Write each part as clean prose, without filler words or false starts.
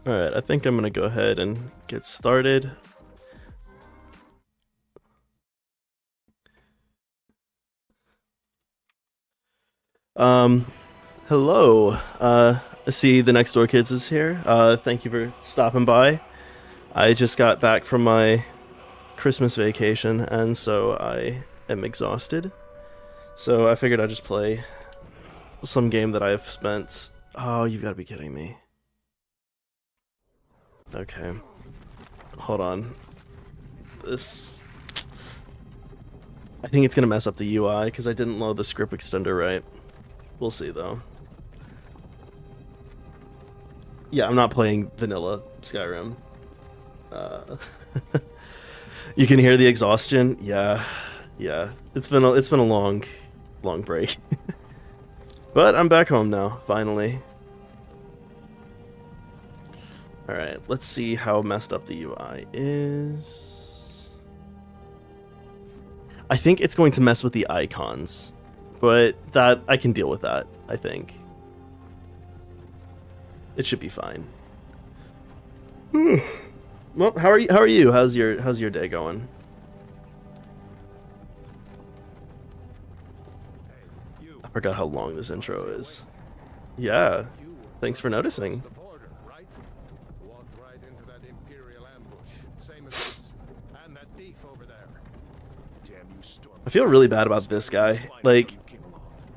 Alright, I think I'm gonna go ahead and get started. Hello. I see the Next Door Kids is here. Thank you for stopping by. I just got back from my Christmas vacation, and so I am exhausted. So I figured I'd just play some game that I've spent... Oh, you've got to be kidding me. Okay. Hold on. This... I think it's gonna mess up the UI, because I didn't load the script extender right. We'll see, though. Yeah, I'm not playing vanilla Skyrim. You can hear the exhaustion. Yeah. It's been a long break. But I'm back home now, finally. All right, let's see how messed up the UI is. I think it's going to mess with the icons, but that I can deal with that. I think it should be fine. Well, how are you? How's your day going? I forgot how long this intro is. Yeah, thanks for noticing. I feel really bad about this guy. Like,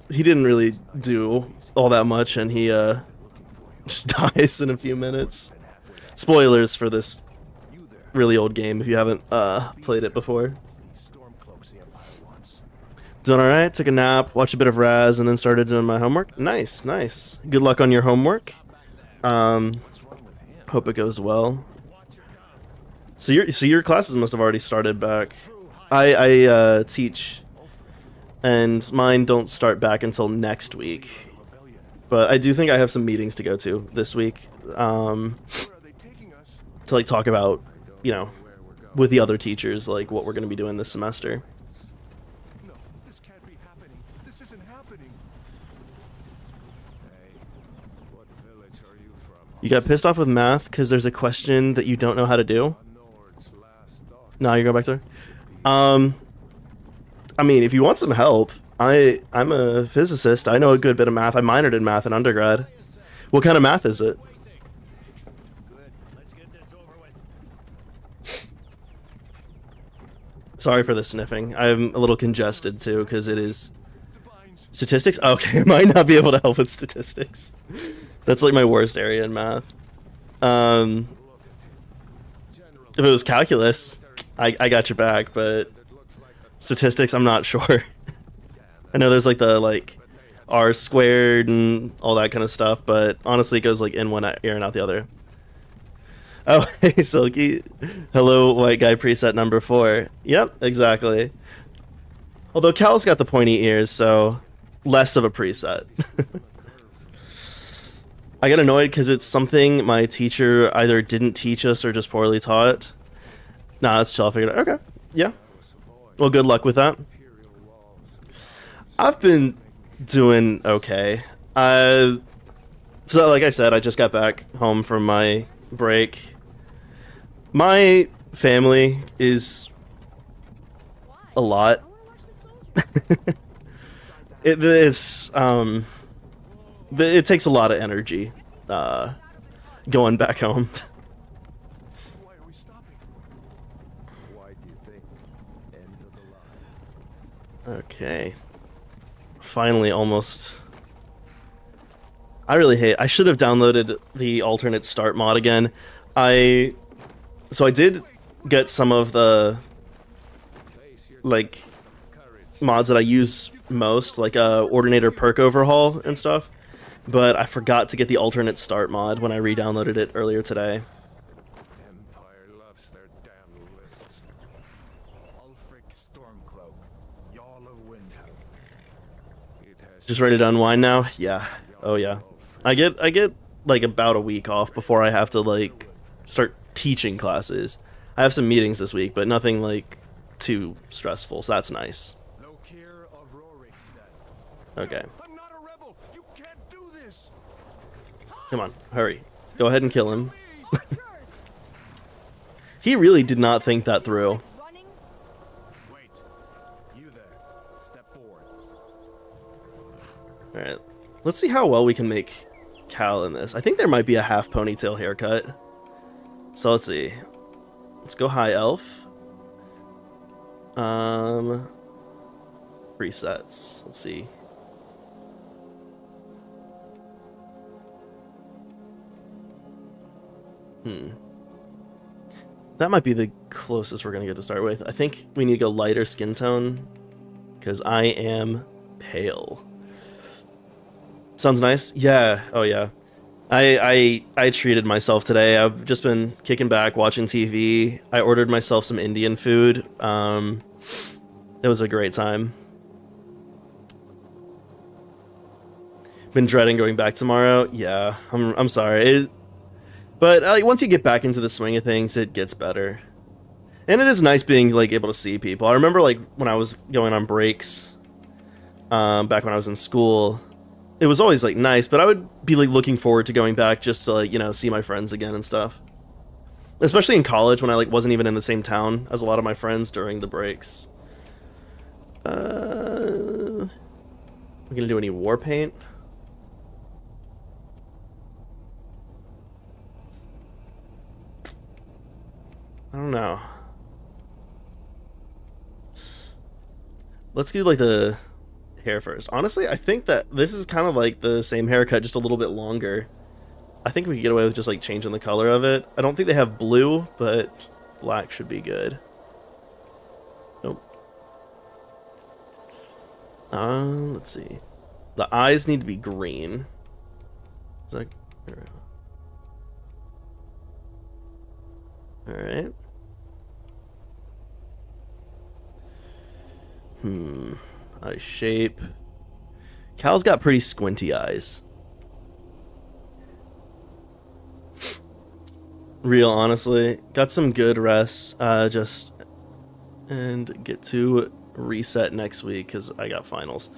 he didn't really do all that much, and he just dies in a few minutes. Spoilers for this really old game if you haven't played it before. Doing alright, took a nap, watched a bit of Raz, and then started doing my homework. Nice, nice. Good luck on your homework. Hope it goes well. So your classes must have already started back. I teach, and mine don't start back until next week. But I do think I have some meetings to go to this week, to like talk about, you know, with the other teachers, like what we're going to be doing this semester. No, this can't be happening. This isn't happening. Hey, what village are you from? You got pissed off with math because there's a question that you don't know how to do? No, you're going back there? I mean, if you want some help, I'm a physicist. I know a good bit of math. I minored in math in undergrad. What kind of math is it? Sorry for the sniffing. I'm a little congested too because it is statistics. Okay, I might not be able to help with statistics. That's like my worst area in math. If it was calculus, I got your back, but statistics, I'm not sure. I know there's like the R squared and all that kind of stuff, but honestly it goes like in one ear and out the other. Oh, hey Silky. Hello, white guy preset number 4. Yep, exactly. Although Cal's got the pointy ears, so less of a preset. I get annoyed because it's something my teacher either didn't teach us or just poorly taught. Nah, that's chill. I figured out. Okay, yeah. Well, good luck with that. I've been doing okay. So like I said, I just got back home from my break. My family is a lot. It takes a lot of energy going back home. Why are we stopping? Why do you think? End of the line. Okay. Finally, almost. I should have downloaded the alternate start mod again. So I did get some of the mods that I use most, like Ordinator perk overhaul and stuff, but I forgot to get the alternate start mod when I re-downloaded it earlier today. Empire loves their damn lists. Ulfric Stormcloak, Jarl of Windhelm. Just ready to unwind now? Yeah. Oh yeah. I get like about a week off before I have to like start teaching classes. I have some meetings this week, but nothing like too stressful, so that's nice. Okay. I'm not a rebel. You can't do this. Come on, hurry. Go ahead and kill him. He really did not think that through. Wait. You there. Step forward. Alright. Let's see how well we can make Cal in this. I think there might be a half ponytail haircut. So let's see. Let's go high elf. Presets. Let's see. That might be the closest we're gonna get to start with. I think we need to go lighter skin tone because I am pale. Sounds nice. Yeah. Oh yeah. I treated myself today. I've just been kicking back, watching TV. I ordered myself some Indian food. It was a great time. Been dreading going back tomorrow. Yeah, I'm sorry. But like once you get back into the swing of things, it gets better. And it is nice being like able to see people. I remember like when I was going on breaks, back when I was in school, it was always like nice, but I would be like looking forward to going back just to like, you know, see my friends again and stuff. Especially in college when I like wasn't even in the same town as a lot of my friends during the breaks. We gonna do any war paint? I don't know. Let's do like the hair first. Honestly, I think that this is kind of like the same haircut, just a little bit longer. I think we could get away with just like changing the color of it. I don't think they have blue, but black should be good. Nope. Let's see. The eyes need to be green. Is that... Alright. Eye shape. Cal's got pretty squinty eyes. Real, honestly. Got some good rest. And get to reset next week because I got finals.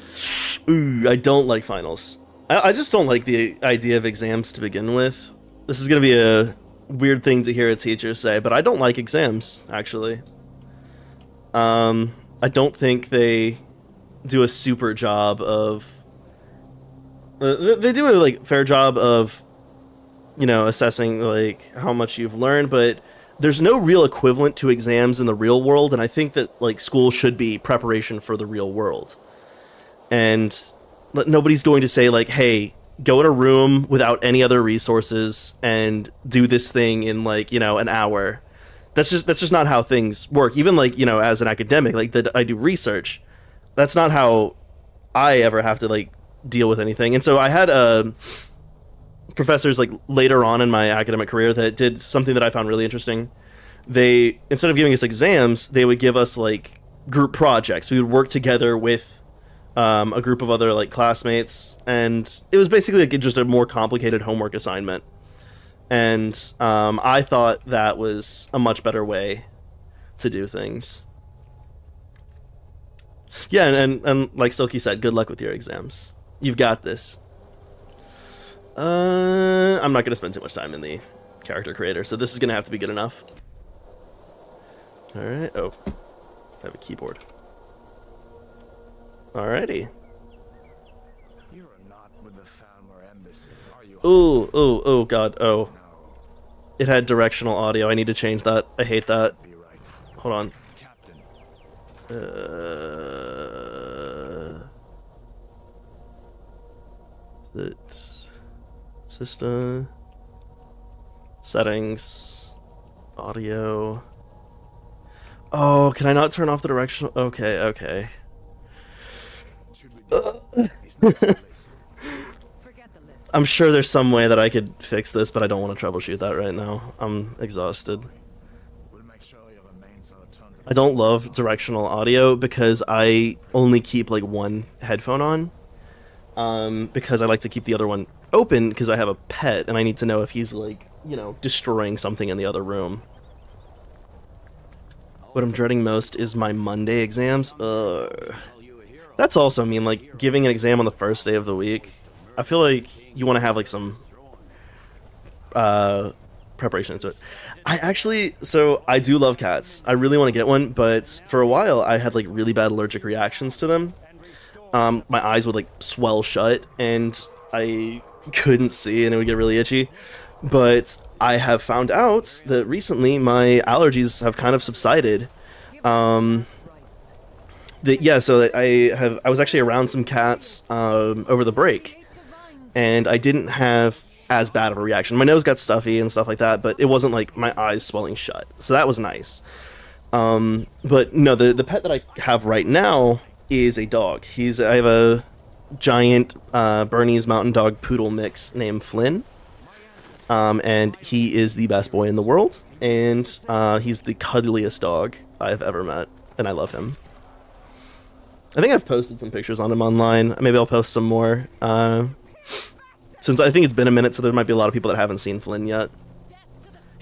Ooh, I don't like finals. I just don't like the idea of exams to begin with. This is going to be a weird thing to hear a teacher say, but I don't like exams, actually. I don't think they do a super job of... They do a like fair job of, you know, assessing like how much you've learned, but there's no real equivalent to exams in the real world, and I think that like school should be preparation for the real world. And nobody's going to say like, hey, go in a room without any other resources and do this thing in like, you know, an hour. That's just not how things work. Even like, you know, as an academic, like that I do research. That's not how I ever have to like deal with anything. And so I had professors like later on in my academic career that did something that I found really interesting. They, instead of giving us exams, they would give us like group projects. We would work together with a group of other like classmates, and it was basically like just a more complicated homework assignment. And I thought that was a much better way to do things. Yeah, and like Silky said, good luck with your exams. You've got this. I'm not going to spend too much time in the character creator, so this is going to have to be good enough. Alright, oh. I have a keyboard. Alrighty. You are not with the Falmer embassy, are you? Oh, god, oh. It had directional audio, I need to change that. I hate that. Be right. Hold on. Captain. System settings, audio. Oh, can I not turn off the directional? Okay. I'm sure there's some way that I could fix this, but I don't want to troubleshoot that right now. I'm exhausted. I don't love directional audio because I only keep like one headphone on. Because I like to keep the other one open because I have a pet and I need to know if he's like, you know, destroying something in the other room. What I'm dreading most is my Monday exams. That's also, I mean, like, giving an exam on the first day of the week. I feel like you want to have, like, some preparation into it. So I do love cats. I really want to get one, but for a while I had, like, really bad allergic reactions to them. My eyes would, like, swell shut, and I couldn't see, and it would get really itchy. But I have found out that recently my allergies have kind of subsided. So I was actually around some cats over the break, and I didn't have as bad of a reaction. My nose got stuffy and stuff like that, but it wasn't like my eyes swelling shut, so that was nice. But no, the pet that I have right now is a dog. I have a giant Bernese Mountain Dog Poodle mix named Flynn. And he is the best boy in the world, and he's the cuddliest dog I've ever met, and I love him. I think I've posted some pictures on him online. Maybe I'll post some more, since I think it's been a minute, so there might be a lot of people that haven't seen Flynn yet.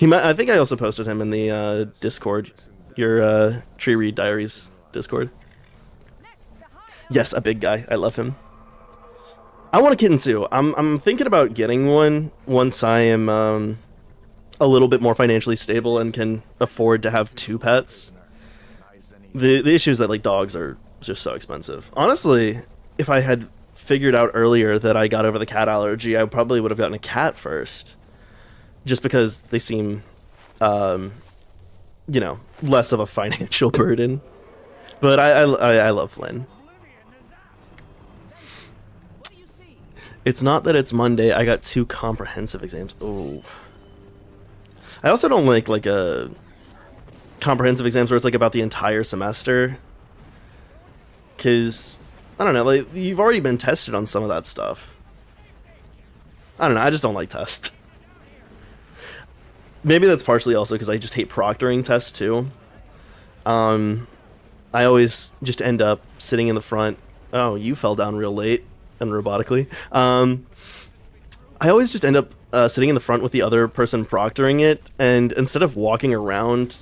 I think I also posted him in the Discord, your Tree Read Diaries Discord. Yes, a big guy. I love him. I want a kitten too. I'm thinking about getting one once I am a little bit more financially stable and can afford to have 2 pets. The issue is that like dogs are just so expensive. Honestly, if I had figured out earlier that I got over the cat allergy, I probably would have gotten a cat first. Just because they seem, you know, less of a financial burden. But I love Flynn. It's not that it's Monday. I got 2 comprehensive exams. Oh. I also don't like a comprehensive exams where it's like about the entire semester. Because, I don't know, like, you've already been tested on some of that stuff. I don't know, I just don't like tests. Maybe that's partially also because I just hate proctoring tests too. I always just end up sitting in the front. Oh, you fell down real late and robotically. I always just end up sitting in the front with the other person proctoring it, and instead of walking around,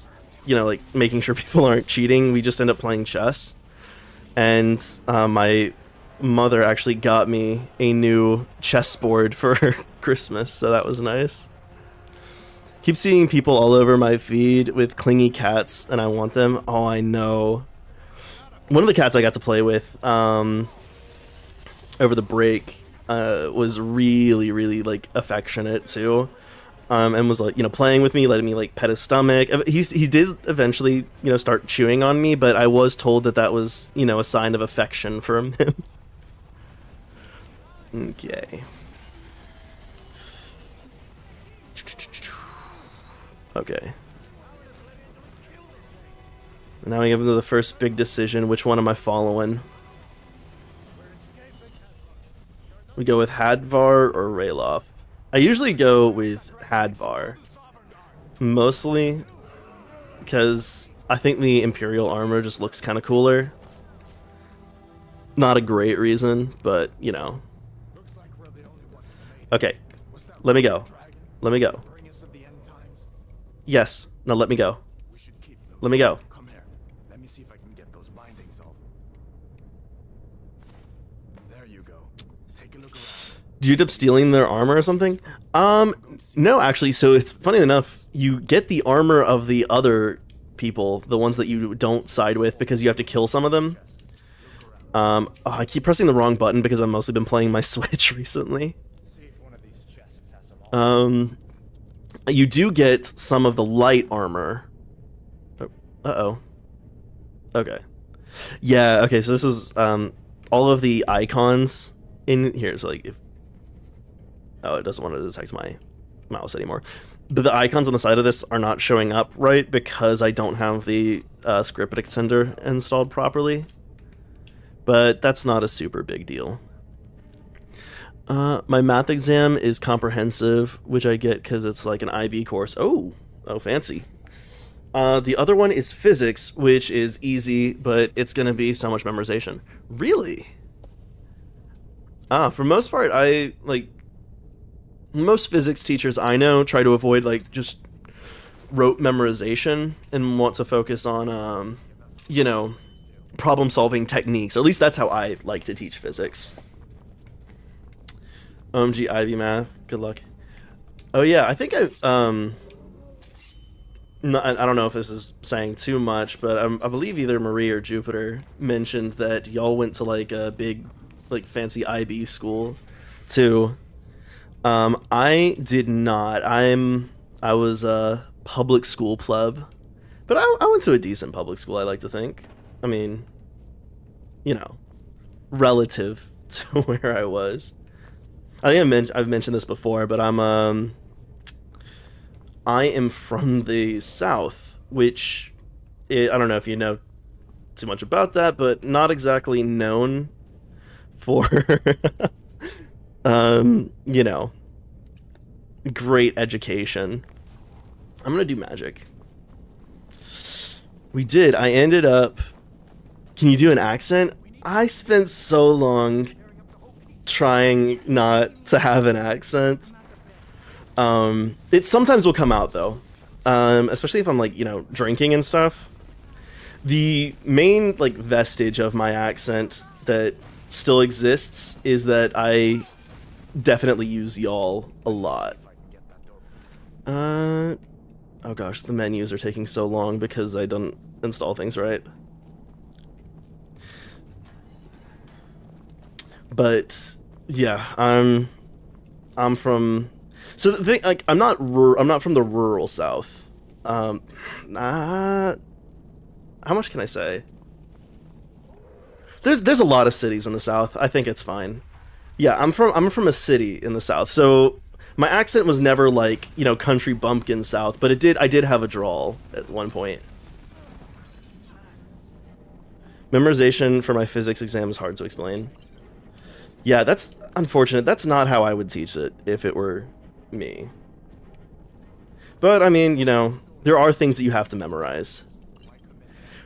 you know, like making sure people aren't cheating, we just end up playing chess. And my mother actually got me a new chessboard for Christmas, so that was nice. Keep seeing people all over my feed with clingy cats, and I want them. Oh, I know. One of the cats I got to play with over the break was really like affectionate too, and was like, you know, playing with me, letting me like pet his stomach. He did eventually, you know, start chewing on me, but I was told that that was, you know, a sign of affection from him. Okay. Okay. Now we have the first big decision. Which one am I following? We go with Hadvar or Rayloff. I usually go with Hadvar. Mostly because I think the Imperial armor just looks kind of cooler. Not a great reason, but, you know. Okay. Let me go. Let me go. Yes. Now let me go. Let me go. Come here. Let me see if I can get those bindings off. There you go. Take a look around. Do you end up stealing their armor or something? No, actually. So it's funny enough, you get the armor of the other people, the ones that you don't side with, because you have to kill some of them. Oh, I keep pressing the wrong button because I've mostly been playing my Switch recently. You do get some of the light armor. Uh-oh. Okay. Yeah, okay, so this is, all of the icons in here. So, like, if... Oh, it doesn't want to detect my mouse anymore. But the icons on the side of this are not showing up right because I don't have the script extender installed properly. But that's not a super big deal. My math exam is comprehensive, which I get because it's like an IB course. Oh, fancy. The other one is physics, which is easy, but it's going to be so much memorization. Really? For most part, most physics teachers I know try to avoid, like, just rote memorization and want to focus on, you know, problem-solving techniques. Or at least that's how I like to teach physics. OMG Ivy math. Good luck. Oh yeah, I think I don't know if this is saying too much, but I believe either Marie or Jupiter mentioned that y'all went to like a big, like fancy IB school, too. I did not. I was a public school pleb, but I went to a decent public school. I like to think. I mean, you know, relative to where I was. I think I've mentioned this before, but I am from the South, which I don't know if you know too much about that, but not exactly known for, you know, great education. I'm gonna do magic. We did. I ended up... Can you do an accent? I spent so long trying not to have an accent. It sometimes will come out though, especially if I'm like, you know, drinking and stuff. The main like vestige of my accent that still exists is that I definitely use y'all a lot. Oh gosh, the menus are taking so long because I don't install things right. But yeah, I'm from. So the thing, like, I'm not from the rural South. Um, uh, how much can I say? There's a lot of cities in the South. I think it's fine. Yeah, I'm from a city in the South, so my accent was never like country bumpkin South, but I did have a drawl at one point. Memorization for my physics exam is hard to explain. Yeah, that's unfortunate. That's not how I would teach it if it were me. But I mean, there are things that you have to memorize.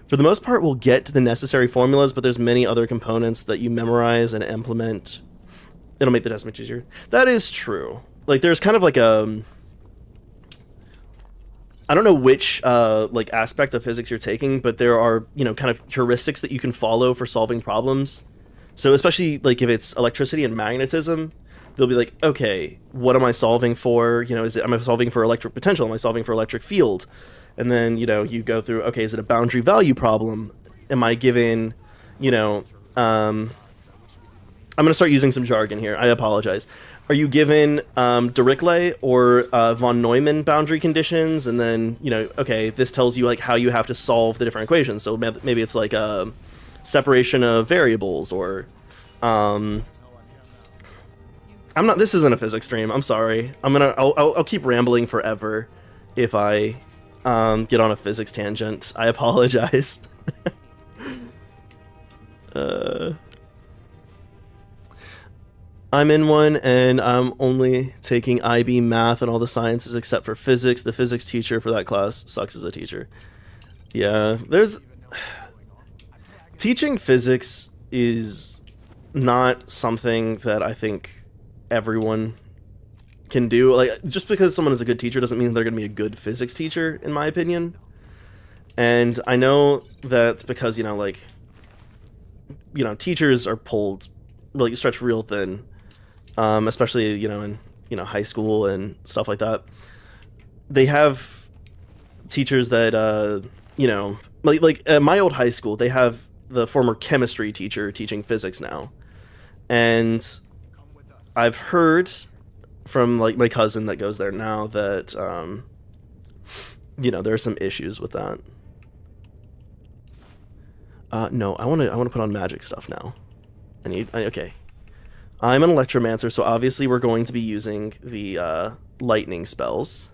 For the most part, we'll get to the necessary formulas, but there's many other components that you memorize and implement. It'll make the test much easier. That is true. Like, there's kind of like I don't know which like aspect of physics you're taking, but there are kind of heuristics that you can follow for solving problems. So especially like if it's electricity and magnetism, they'll be like, okay, what am I solving for? Am I solving for electric potential? Am I solving for electric field? And then you go through, okay, is it a boundary value problem? Am I given, I'm going to start using some jargon here. I apologize. Are you given Dirichlet or von Neumann boundary conditions? And then, okay, this tells you like how you have to solve the different equations. So maybe it's like a separation of variables, or I'm not. This isn't a physics stream. I'm sorry. I'll keep rambling forever if I get on a physics tangent. I apologize. I'm in one, and I'm only taking IB math and all the sciences except for physics. The physics teacher for that class sucks as a teacher. Yeah, teaching physics is not something that I think everyone can do. Like, just because someone is a good teacher doesn't mean they're going to be a good physics teacher, in my opinion. And I know that's because, teachers are pulled, really stretched real thin. Especially in high school and stuff like that. They have teachers that at my old high school, they have the former chemistry teacher teaching physics now, and I've heard from like my cousin that goes there now that there are some issues with that. No, I want to put on magic stuff now. Okay. I'm an electromancer, so obviously we're going to be using the lightning spells.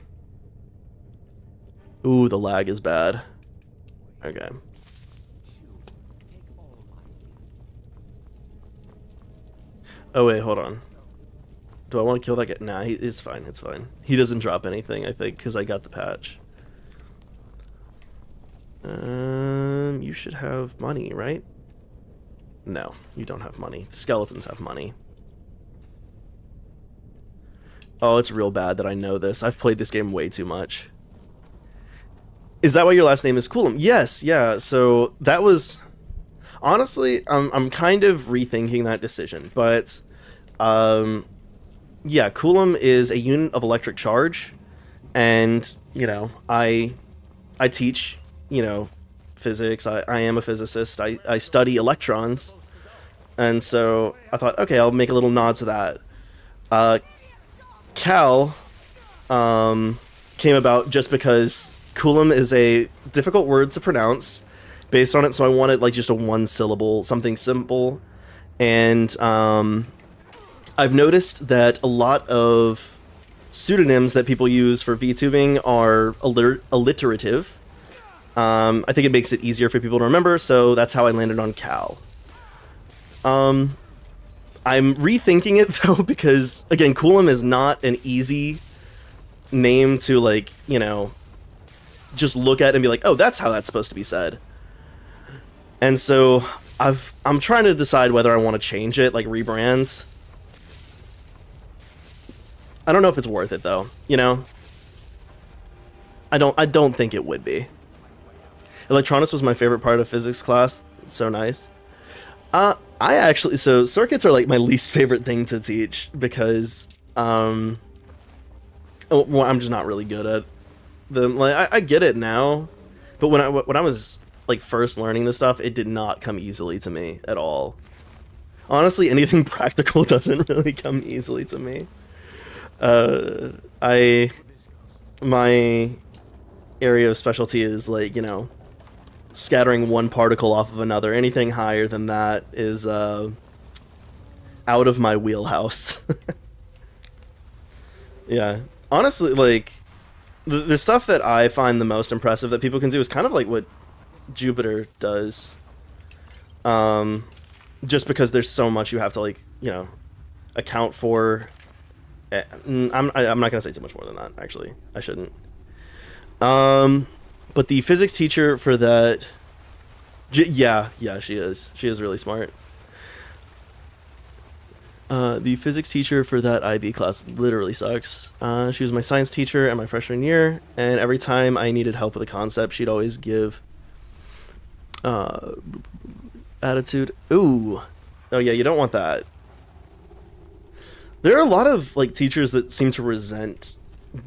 Ooh, the lag is bad. Okay. Oh wait, hold on. Do I want to kill that guy? Nah, it's fine, it's fine. He doesn't drop anything, I think, because I got the patch. You should have money, right? No, you don't have money. The skeletons have money. Oh, it's real bad that I know this. I've played this game way too much. Is that why your last name is Coolum? Yes, yeah. So that was... Honestly, I'm kind of rethinking that decision. But, yeah, Coulomb is a unit of electric charge. And, I teach, physics. I am a physicist. I study electrons. And so I thought, okay, I'll make a little nod to that. Cal came about just because Coulomb is a difficult word to pronounce based on it, so I wanted like just a one syllable, something simple. And I've noticed that a lot of pseudonyms that people use for VTubing are alliterative. I think it makes it easier for people to remember, so that's how I landed on Cal. I'm rethinking it though, because again, Coulomb is not an easy name to like, just look at and be like, oh, that's how that's supposed to be said. And so I'm trying to decide whether I want to change it, like rebrand. I don't know if it's worth it though, I don't think it would be. Electronics was my favorite part of physics class. It's so nice. So circuits are like my least favorite thing to teach because, well, I'm just not really good at them. Like, I get it now, but when I was like first learning this stuff, it did not come easily to me at all. Honestly, anything practical doesn't really come easily to me. I my area of specialty is like, scattering one particle off of another. Anything higher than that is out of my wheelhouse. Yeah. Honestly, like the stuff that I find the most impressive that people can do is kind of like what Jupiter does. Just because there's so much you have to like, account for. I'm not gonna say too much more than that. Actually, I shouldn't. But the physics teacher for that, yeah, she is. She is really smart. The physics teacher for that IB class literally sucks. She was my science teacher in my freshman year, and every time I needed help with a concept, she'd always give attitude. Ooh. Oh yeah, you don't want that. There are a lot of like teachers that seem to resent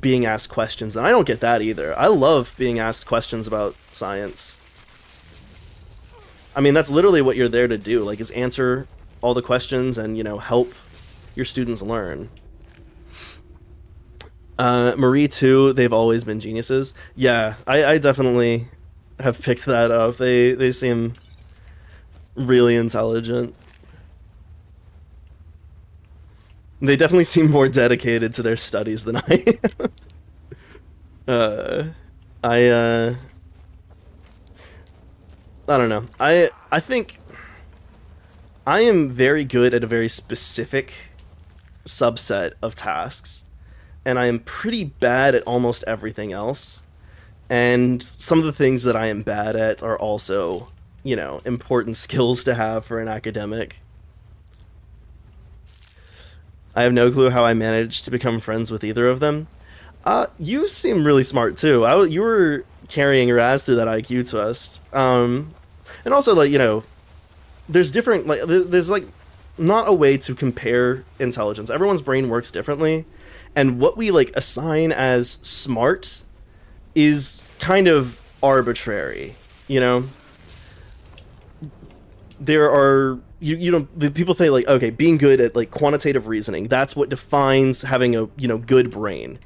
being asked questions, and I don't get that either. I love being asked questions about science. I mean, that's literally what you're there to do, like, is answer all the questions and, help your students learn. Marie, too, they've always been geniuses. Yeah, I definitely have picked that up. They seem really intelligent. They definitely seem more dedicated to their studies than I am. I don't know. I think I am very good at a very specific subset of tasks, and I am pretty bad at almost everything else. And some of the things that I am bad at are also, important skills to have for an academic. I have no clue how I managed to become friends with either of them. You seem really smart too. You were carrying your ass through that IQ test. And also, like, there's different, like, there's like not a way to compare intelligence. Everyone's brain works differently, and what we like assign as smart is kind of arbitrary. There are the people say like, okay, being good at like quantitative reasoning, that's what defines having a good brain.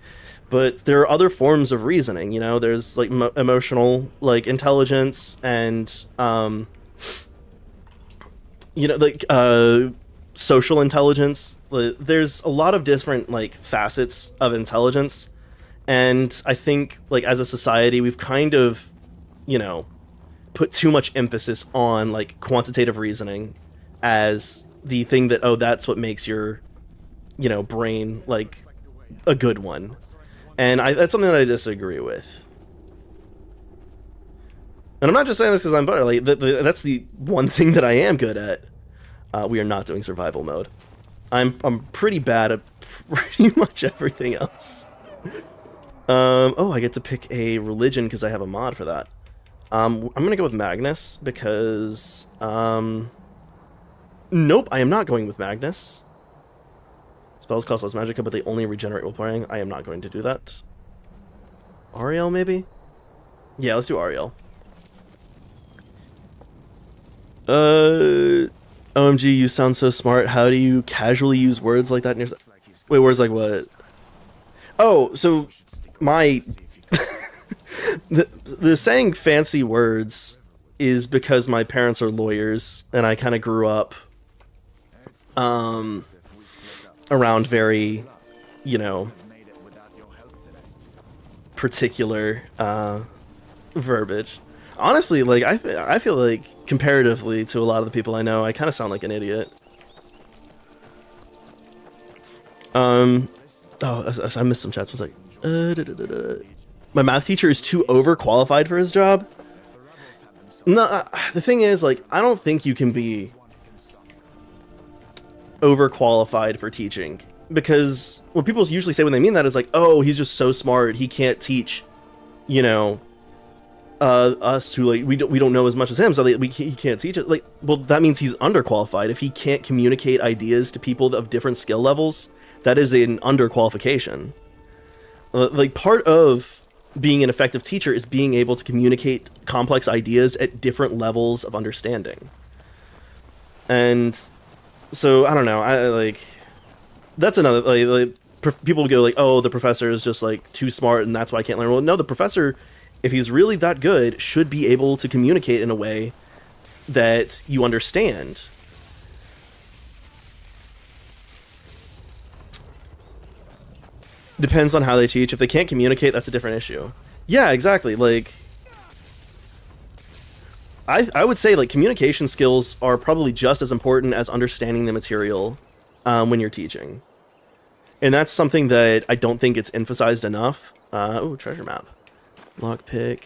But there are other forms of reasoning. There's like emotional like intelligence and social intelligence. There's a lot of different like facets of intelligence, and I think like as a society we've kind of put too much emphasis on like quantitative reasoning as the thing that, that's what makes your brain like a good one. And that's something that I disagree with. And I'm not just saying this because I'm better. Like that's the one thing that I am good at. We are not doing survival mode. I'm pretty bad at pretty much everything else. Oh, I get to pick a religion because I have a mod for that. I'm gonna go with Magnus because nope, I am not going with Magnus. Spells cost less magicka, but they only regenerate while playing. I am not going to do that. Ariel, maybe? Yeah, let's do Ariel. OMG, you sound so smart. How do you casually use words like that in your... Wait, words like what? Oh, so my... the saying fancy words is because my parents are lawyers, and I kind of grew up around very, particular verbiage. Honestly, like I feel like comparatively to a lot of the people I know, I kind of sound like an idiot. Oh, I missed some chats. One sec. My math teacher is too overqualified for his job. No, the thing is, like, I don't think you can be overqualified for teaching, because what people usually say when they mean that is like, oh, he's just so smart, he can't teach, us who like we don't know as much as him, so he can't teach it. Like, well, that means he's underqualified. If he can't communicate ideas to people of different skill levels, that is an underqualification. Like, part of being an effective teacher is being able to communicate complex ideas at different levels of understanding. And So I don't know. I like that's another people go like, oh, the professor is just like too smart and that's why I can't learn. Well, no, the professor, if he's really that good, should be able to communicate in a way that you understand. Depends on how they teach. If they can't communicate, that's a different issue. Yeah, exactly. Like, I would say like communication skills are probably just as important as understanding the material when you're teaching, and that's something that I don't think it's emphasized enough. Oh, treasure map, lockpick.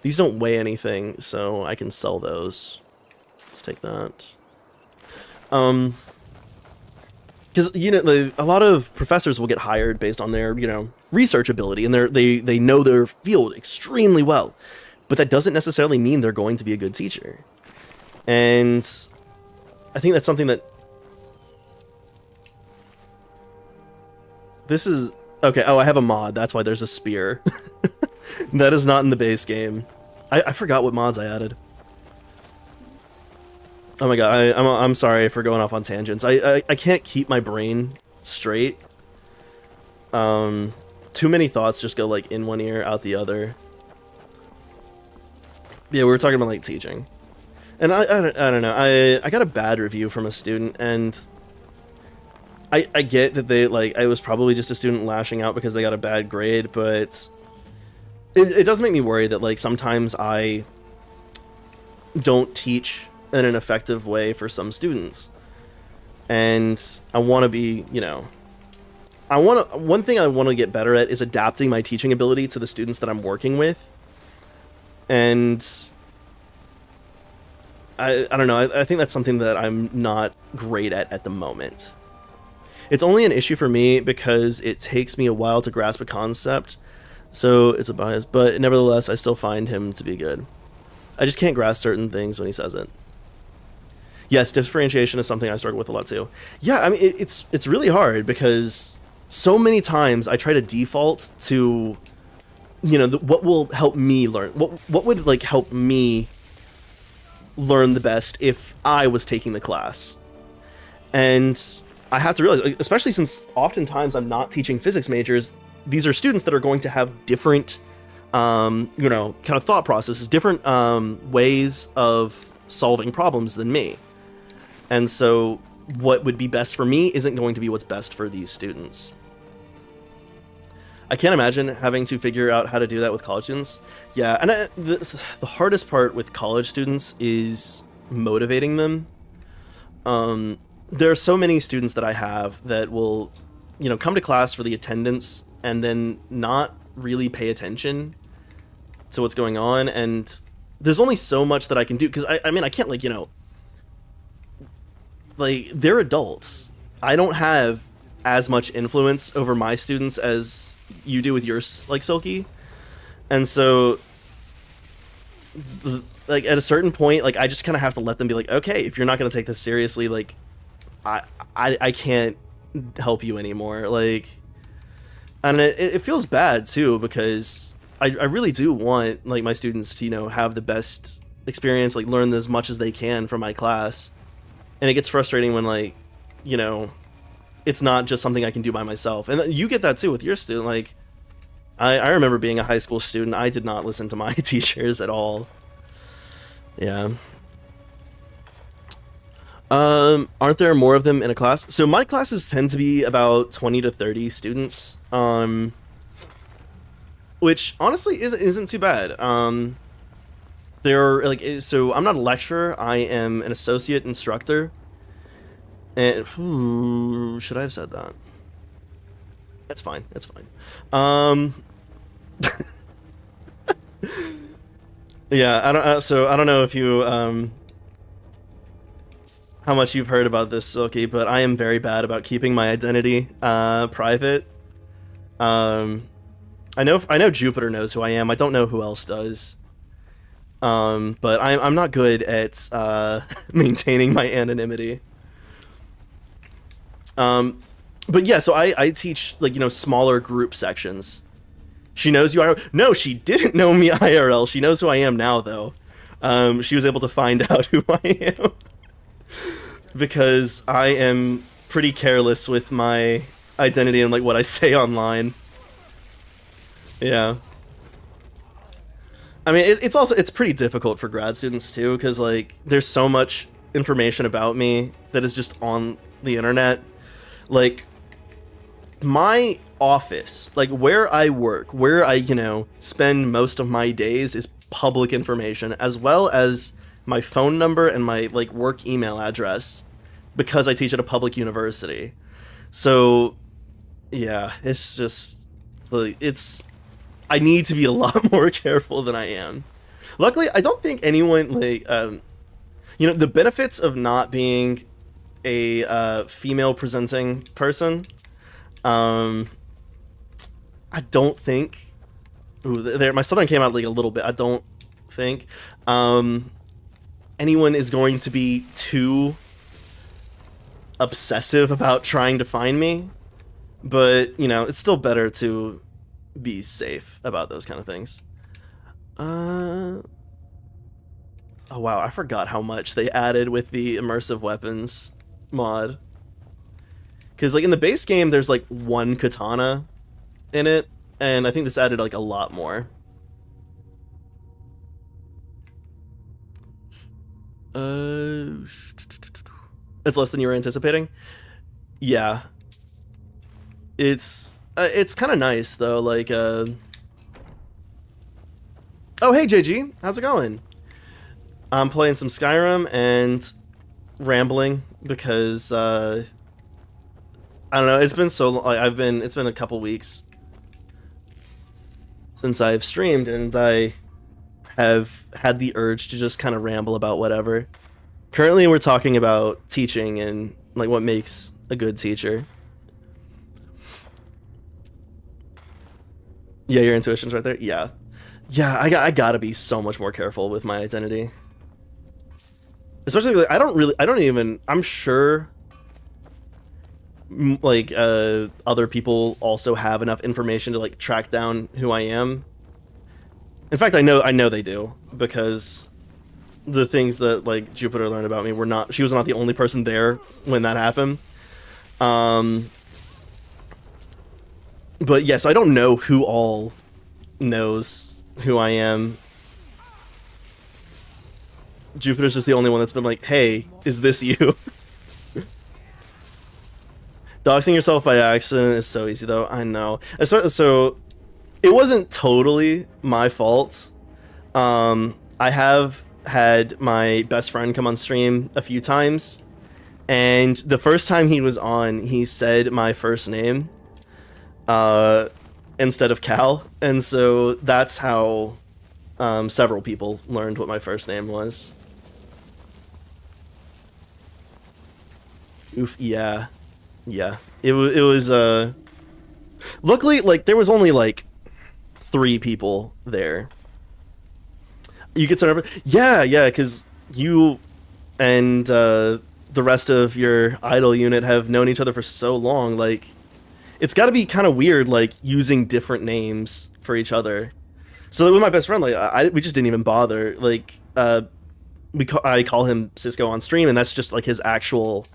These don't weigh anything, so I can sell those. Let's take that. Because you know, a lot of professors will get hired based on their research ability, and they know their field extremely well, but that doesn't necessarily mean they're going to be a good teacher. And I think that's something that this is okay. Oh, I have a mod. That's why there's a spear. That is not in the base game. I forgot what mods I added. Oh my god, I'm sorry for going off on tangents. I can't keep my brain straight. Too many thoughts just go like in one ear, out the other. Yeah, we were talking about like teaching. And I don't know, I got a bad review from a student, and I get that they like I was probably just a student lashing out because they got a bad grade, but it does make me worry that like sometimes I don't teach in an effective way for some students, and I want to be, one thing I want to get better at is adapting my teaching ability to the students that I'm working with. And I don't know, I think that's something that I'm not great at the moment. It's only an issue for me because it takes me a while to grasp a concept, so it's a bias, but nevertheless I still find him to be good. I just can't grasp certain things when he says it. Yes, differentiation is something I struggle with a lot too. Yeah, I mean, it's really hard because so many times I try to default to, what will help me learn. What would like help me learn the best if I was taking the class, and I have to realize, like, especially since oftentimes I'm not teaching physics majors, these are students that are going to have different, kind of thought processes, different ways of solving problems than me. And so what would be best for me isn't going to be what's best for these students. I can't imagine having to figure out how to do that with college students. Yeah, and the hardest part with college students is motivating them. There are so many students that I have that will, come to class for the attendance and then not really pay attention to what's going on. And there's only so much that I can do, because I mean, I can't like they're adults. I don't have as much influence over my students as you do with yours, like Silky. And so like at a certain point, like I just kind of have to let them be like, okay, if you're not going to take this seriously, like I can't help you anymore. Like, and it feels bad too, because I really do want like my students to, have the best experience, like learn as much as they can from my class. And it gets frustrating when like, it's not just something I can do by myself. And you get that too with your student. Like, I remember being a high school student, I did not listen to my teachers at all. Yeah. Aren't there more of them in a class? So my classes tend to be about 20 to 30 students, which honestly isn't too bad. They're like, so I'm not a lecturer, I am an associate instructor. And should I have said that? That's fine. That's fine. Yeah, I don't know if you how much you've heard about this, Silky, but I am very bad about keeping my identity private. I know Jupiter knows who I am. I don't know who else does. But I'm not good at maintaining my anonymity. But yeah, so I teach like, smaller group sections. She knows you IRL. No, she didn't know me IRL. She knows who I am now, though. She was able to find out who I am because I am pretty careless with my identity and like what I say online. Yeah. I mean, it's pretty difficult for grad students too, because like there's so much information about me that is just on the internet. Like my office, like where I work, where I spend most of my days is public information, as well as my phone number and my like work email address, because I teach at a public university. So yeah, it's just like I need to be a lot more careful than I am. Luckily, I don't think anyone like the benefits of not being a female presenting person. I don't think. Ooh, there, my southern came out like a little bit. I don't think anyone is going to be too obsessive about trying to find me, but it's still better to be safe about those kind of things. Oh wow, I forgot how much they added with the immersive weapons mod. Because like in the base game, there's like one katana in it, and I think this added like a lot more. It's less than you were anticipating. Yeah, it's kind of nice though. Like, oh hey JG, how's it going? I'm playing some Skyrim and rambling because I don't know. It's been so long. It's been a couple weeks since I've streamed, and I have had the urge to just kind of ramble about whatever. Currently, we're talking about teaching and like what makes a good teacher. Yeah, your intuition's right there. Yeah, yeah. I gotta be so much more careful with my identity, especially like, I'm sure like other people also have enough information to like track down who I am. In fact, I know they do, because the things that like Jupiter learned about me she was not the only person there when that happened. But yes, I don't know who all knows who I am. Jupiter's just the only one that's been like, hey, is this you? Doxing yourself by accident is so easy, though. I know. So, it wasn't totally my fault. I have had my best friend come on stream a few times, and the first time he was on, he said my first name instead of Cal, and so that's how several people learned what my first name was. Oof, yeah. Yeah, it was luckily, like, there was only like 3 people there. You get to remember, yeah, because you and the rest of your idol unit have known each other for so long. Like, it's got to be kind of weird, like using different names for each other. So with my best friend, like, we just didn't even bother. Like, I call him Cisco on stream, and that's just like his actual,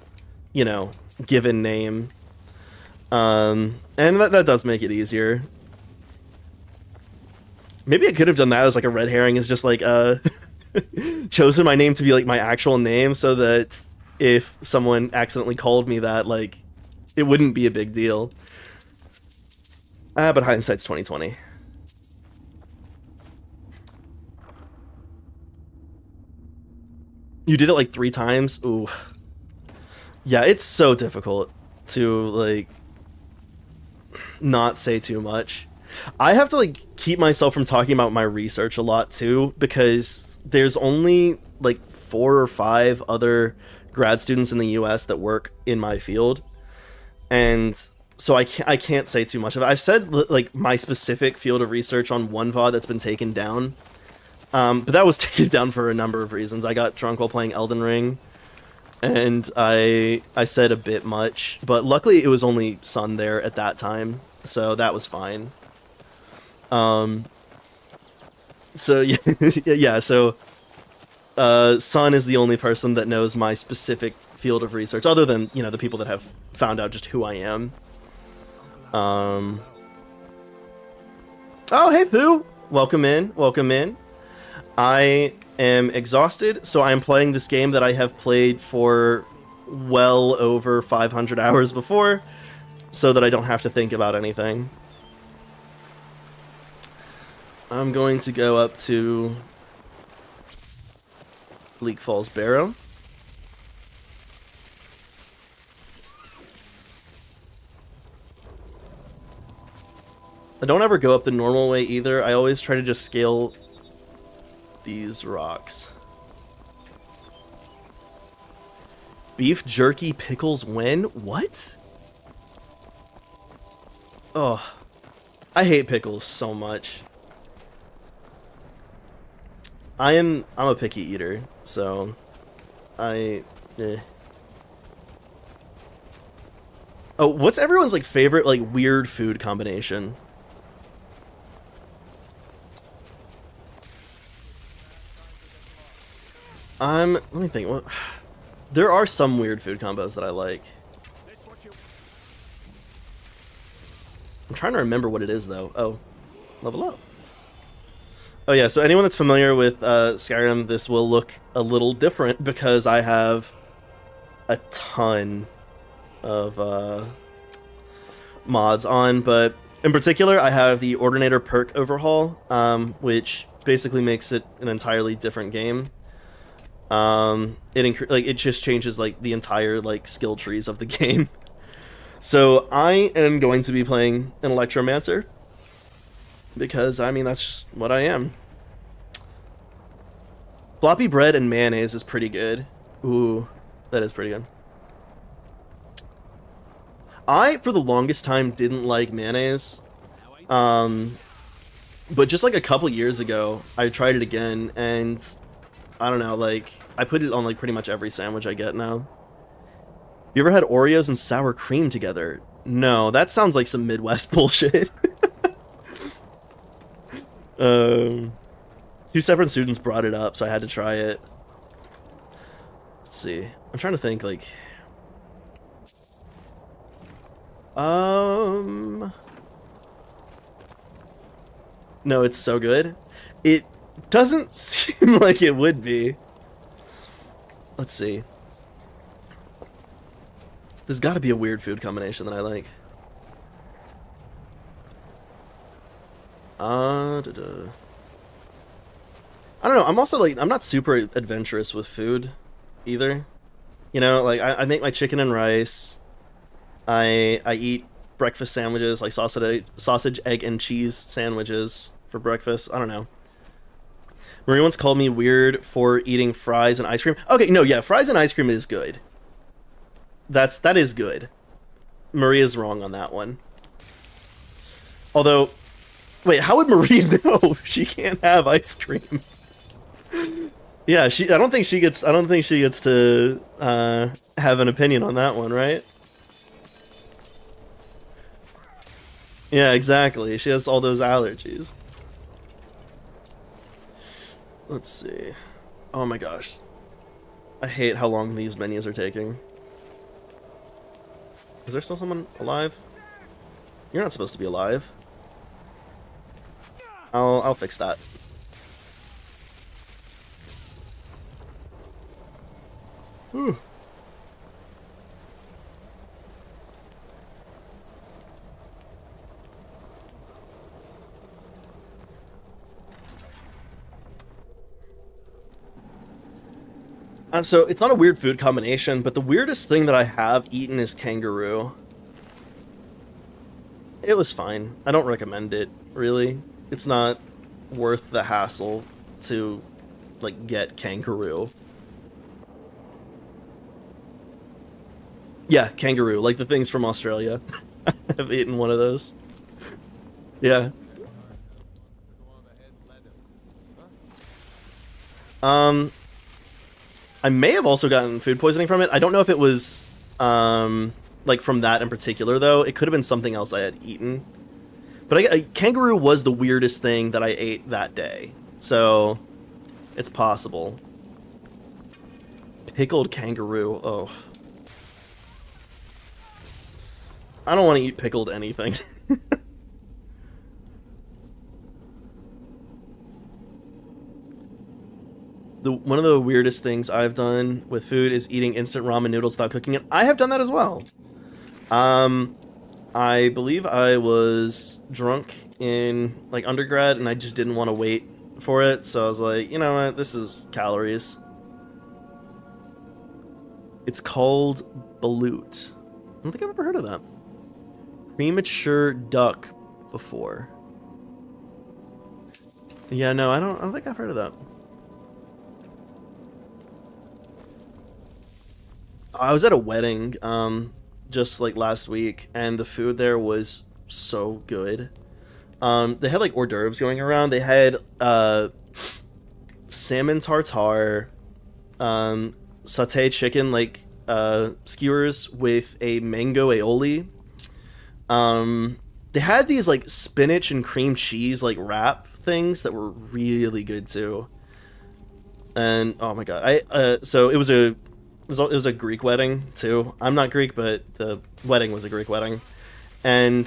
given name. And that does make it easier. Maybe I could have done that as like a red herring, is just like chosen my name to be like my actual name, so that if someone accidentally called me that, like, it wouldn't be a big deal. But hindsight's 20/20. You did it like 3 times? Ooh. Yeah, it's so difficult to like not say too much. I have to like keep myself from talking about my research a lot too, because there's only like 4 or 5 other grad students in the US that work in my field, and so I can't say too much of it. I've said like my specific field of research on one VOD that's been taken down, but that was taken down for a number of reasons. I got drunk while playing Elden Ring, and I said a bit much, but luckily it was only Sun there at that time, so that was fine. So yeah, yeah. So Sun is the only person that knows my specific field of research, other than, you know, the people that have found out just who I am. Oh, hey, Pooh! Welcome in, welcome in. I am exhausted, so I am playing this game that I have played for well over 500 hours before, so that I don't have to think about anything. I'm going to go up to Bleak Falls Barrow. I don't ever go up the normal way either. I always try to just scale these rocks. Beef jerky pickles when? What? Oh, I hate pickles so much. I'm a picky eater, so eh. Oh, what's everyone's like favorite like weird food combination? Let me think. What? There are some weird food combos that I like. I'm trying to remember what it is though. Oh, level up. Oh yeah, so anyone that's familiar with Skyrim, this will look a little different because I have a ton of mods on, but in particular I have the Ordinator perk overhaul, which basically makes it an entirely different game. It just changes like the entire like skill trees of the game. So I am going to be playing an Electromancer because I mean that's just what I am. Floppy bread and mayonnaise is pretty good. Ooh, that is pretty good. I for the longest time didn't like mayonnaise. But just like a couple years ago, I tried it again and I don't know, like, I put it on, like, pretty much every sandwich I get now. You ever had Oreos and sour cream together? No, that sounds like some Midwest bullshit. Two separate students brought it up, so I had to try it. Let's see. I'm trying to think, like... No, it's so good. It doesn't seem like it would be. Let's see. There's got to be a weird food combination that I like. I don't know. I'm also like, I'm not super adventurous with food either. You know, like I make my chicken and rice. I eat breakfast sandwiches, like sausage, egg, and cheese sandwiches for breakfast. I don't know. Marie once called me weird for eating fries and ice cream. Okay, no, yeah, fries and ice cream is good. That is good. Marie is wrong on that one. Although, wait, how would Marie know she can't have ice cream? Yeah, I don't think she gets to have an opinion on that one, right? Yeah, exactly. She has all those allergies. Let's see. Oh my gosh. I hate how long these menus are taking. Is there still someone alive? You're not supposed to be alive. I'll fix that. Whew. So it's not a weird food combination, but the weirdest thing that I have eaten is kangaroo. It was fine. I don't recommend it, really. It's not worth the hassle to, like, get kangaroo. Yeah, kangaroo, like the things from Australia. I've eaten one of those. Yeah. I may have also gotten food poisoning from it. I don't know if it was, like, from that in particular, though. It could have been something else I had eaten. But kangaroo was the weirdest thing that I ate that day. So, it's possible. Pickled kangaroo. Oh. I don't want to eat pickled anything. One of the weirdest things I've done with food is eating instant ramen noodles without cooking it. I have done that as well. I believe I was drunk in like undergrad and I just didn't want to wait for it, so I was like, you know what, this is calories. It's called balut. I don't think I've ever heard of that. Premature duck before. Yeah, no, I don't think I've heard of that. I was at a wedding just like last week, and the food there was so good. They had like hors d'oeuvres going around. They had salmon tartare, sauteed chicken like skewers with a mango aioli. They had these like spinach and cream cheese like wrap things that were really good too. And oh my god, so it was a Greek wedding too. I'm not Greek, but the wedding was a Greek wedding, and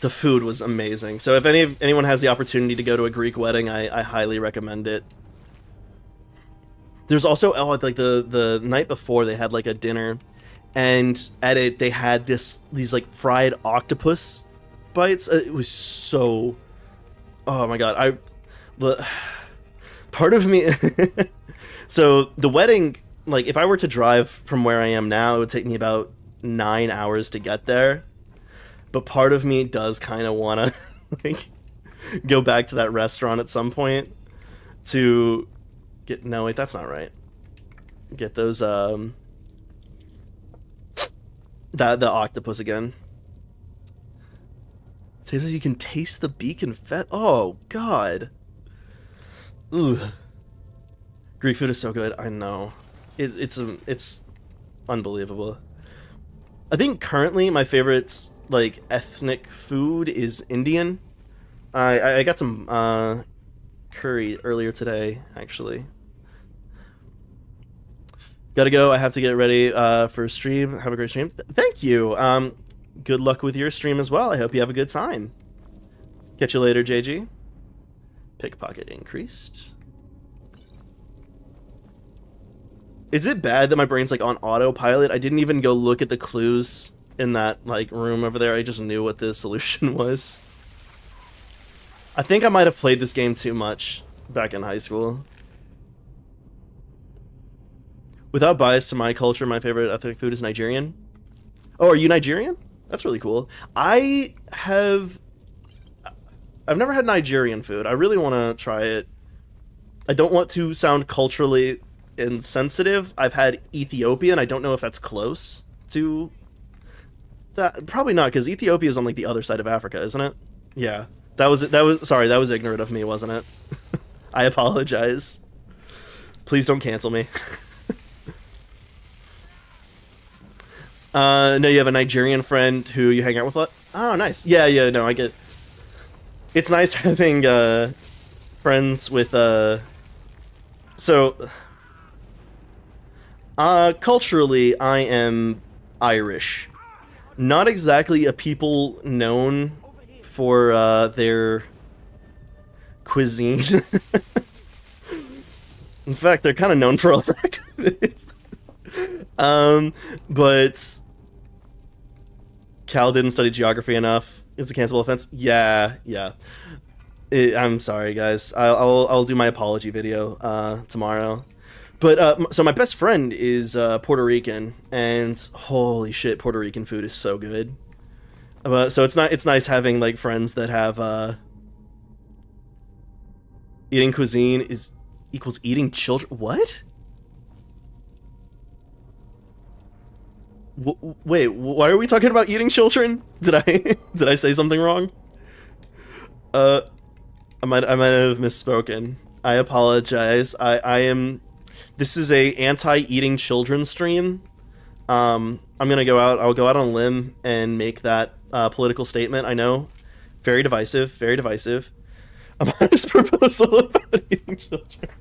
the food was amazing. So if anyone has the opportunity to go to a Greek wedding, I highly recommend it. There's also like the night before they had like a dinner, and at it they had these like fried octopus bites. It was so, oh my god, part of me. So the wedding, like if I were to drive from where I am now, it would take me about 9 hours to get there. But part of me does kind of want to like go back to that restaurant at some point to get, no wait, that's not right. Get those the octopus again. Says you can taste the beak and fat. Oh god. Ugh. Greek food is so good. I know. It's unbelievable. I think currently my favorite like ethnic food is Indian. I got some curry earlier today, actually. Gotta go. I have to get ready for a stream. Have a great stream. Thank you. Good luck with your stream as well. I hope you have a good time. Catch you later, JG. Pickpocket increased. Is it bad that my brain's like on autopilot? I didn't even go look at the clues in that like room over there. I just knew what the solution was. I think I might have played this game too much back in high school. Without bias to my culture, my favorite ethnic food is Nigerian. Oh, are you Nigerian? That's really cool. I've never had Nigerian food. I really want to try it. I don't want to sound culturally insensitive. I've had Ethiopian. I don't know if that's close to that. Probably not, because Ethiopia is on like the other side of Africa, isn't it? Yeah. That was sorry, that was ignorant of me, wasn't it? I apologize. Please don't cancel me. No, you have a Nigerian friend who you hang out with a lot? Oh, nice. Yeah, no, I get. It's nice having friends with so culturally I am Irish. Not exactly a people known for their cuisine. In fact, they're kind of known for a lack of it. But Cal didn't study geography enough. Is a cancelable offense? Yeah. I'm sorry, guys. I'll do my apology video tomorrow. But so my best friend is Puerto Rican, and holy shit, Puerto Rican food is so good. So it's nice having like friends that have eating cuisine equals eating children. What? Wait, why are we talking about eating children? Did I say something wrong? I might have misspoken. I apologize. I am. This is a anti-eating children stream. I'm gonna go out. I'll go out on a limb and make that political statement. I know, very divisive. Very divisive. A modest proposal about eating children.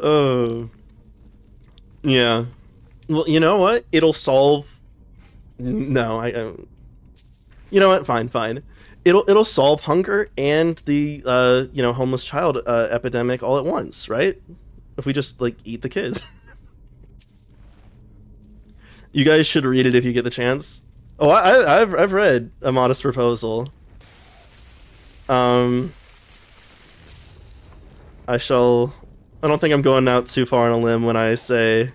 Oh, yeah. Well, you know what? It'll solve. No, you know what? Fine, fine. It'll solve hunger and the homeless child epidemic all at once, right? If we just like eat the kids. You guys should read it if you get the chance. Oh, I've read A Modest Proposal. Um, I shall. I don't think I'm going out too far on a limb when I say.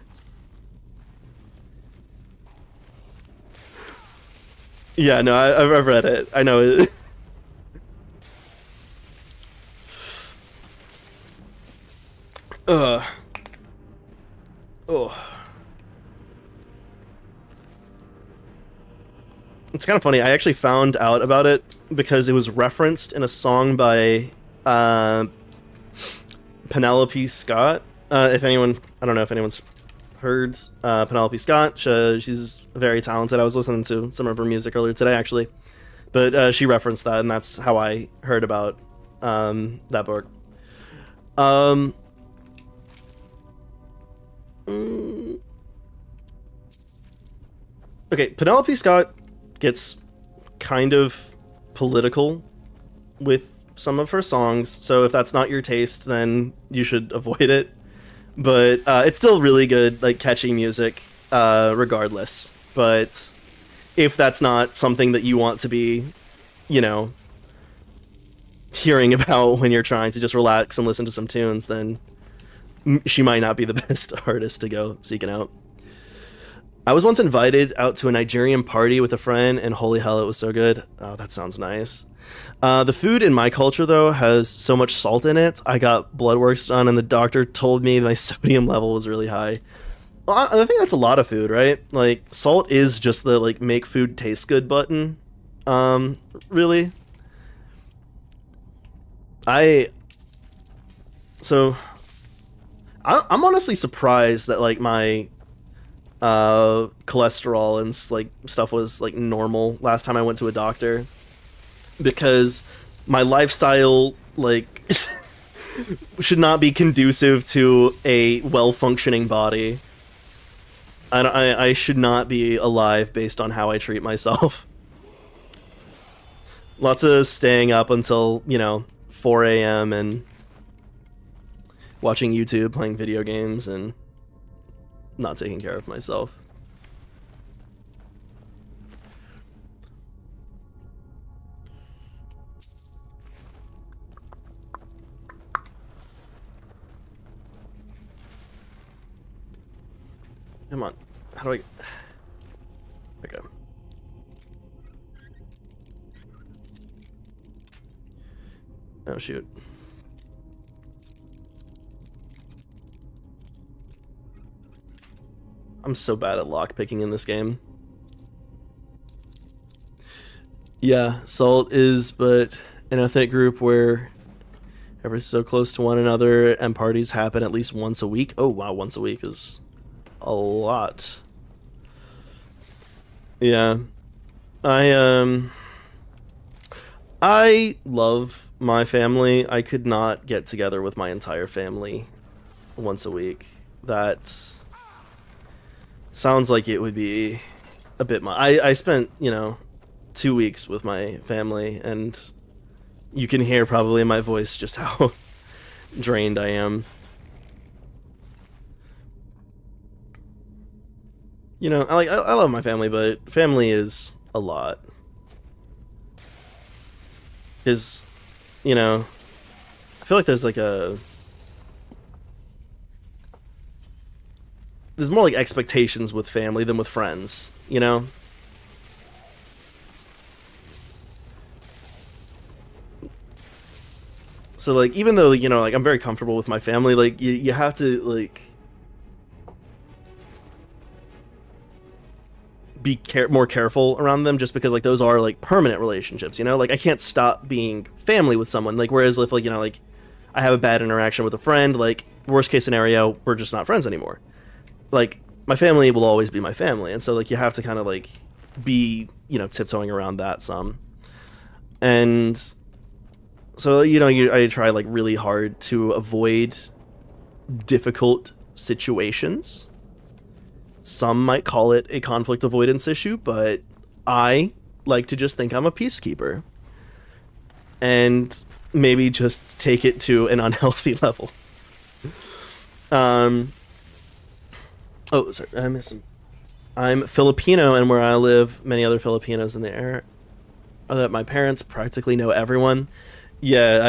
Yeah, no, I've read it. I know it. Ugh. Oh. It's kind of funny. I actually found out about it because it was referenced in a song by Penelope Scott. If anyone, I don't know if anyone's heard Penelope Scott. She's very talented. I was listening to some of her music earlier today, actually. But she referenced that, and that's how I heard about that book. Okay, Penelope Scott gets kind of political with some of her songs, so if that's not your taste, then you should avoid it. But it's still really good, like catchy music, regardless. But if that's not something that you want to be, you know, hearing about when you're trying to just relax and listen to some tunes, then she might not be the best artist to go seeking out. I was once invited out to a Nigerian party with a friend, and holy hell, it was so good. Oh, that sounds nice. The food in my culture, though, has so much salt in it. I got blood works done, and the doctor told me my sodium level was really high. Well, I think that's a lot of food, right? Like, salt is just the, like, make food taste good button. Really? I'm honestly surprised that, like, my cholesterol and like stuff was like normal last time I went to a doctor, because my lifestyle like should not be conducive to a well-functioning body. I should not be alive based on how I treat myself. Lots of staying up until 4 a.m. and watching YouTube, playing video games, and not taking care of myself. Come on. How do I... Okay. Oh, shoot. I'm so bad at lockpicking in this game. Yeah, Salt is but an ethnic group where everyone's so close to one another and parties happen at least once a week. Oh wow, once a week is a lot. Yeah. I love my family. I could not get together with my entire family once a week. That sounds like it would be a bit much. I spent, 2 weeks with my family, and you can hear probably in my voice just how drained I am. I love my family, but family is a lot. Is, I feel like there's more like expectations with family than with friends, So like, even though, like I'm very comfortable with my family, like you have to like be more careful around them, just because like those are like permanent relationships, like I can't stop being family with someone, like whereas if like like I have a bad interaction with a friend, like worst case scenario, we're just not friends anymore. Like my family will always be my family, and so like you have to kind of like be tiptoeing around that some. And so I try like really hard to avoid difficult situations. Some might call it a conflict avoidance issue, but I like to just think I'm a peacekeeper. And maybe just take it to an unhealthy level. Oh, sorry, I missed him. I'm Filipino, and where I live, many other Filipinos in the area. That my parents practically know everyone. Yeah,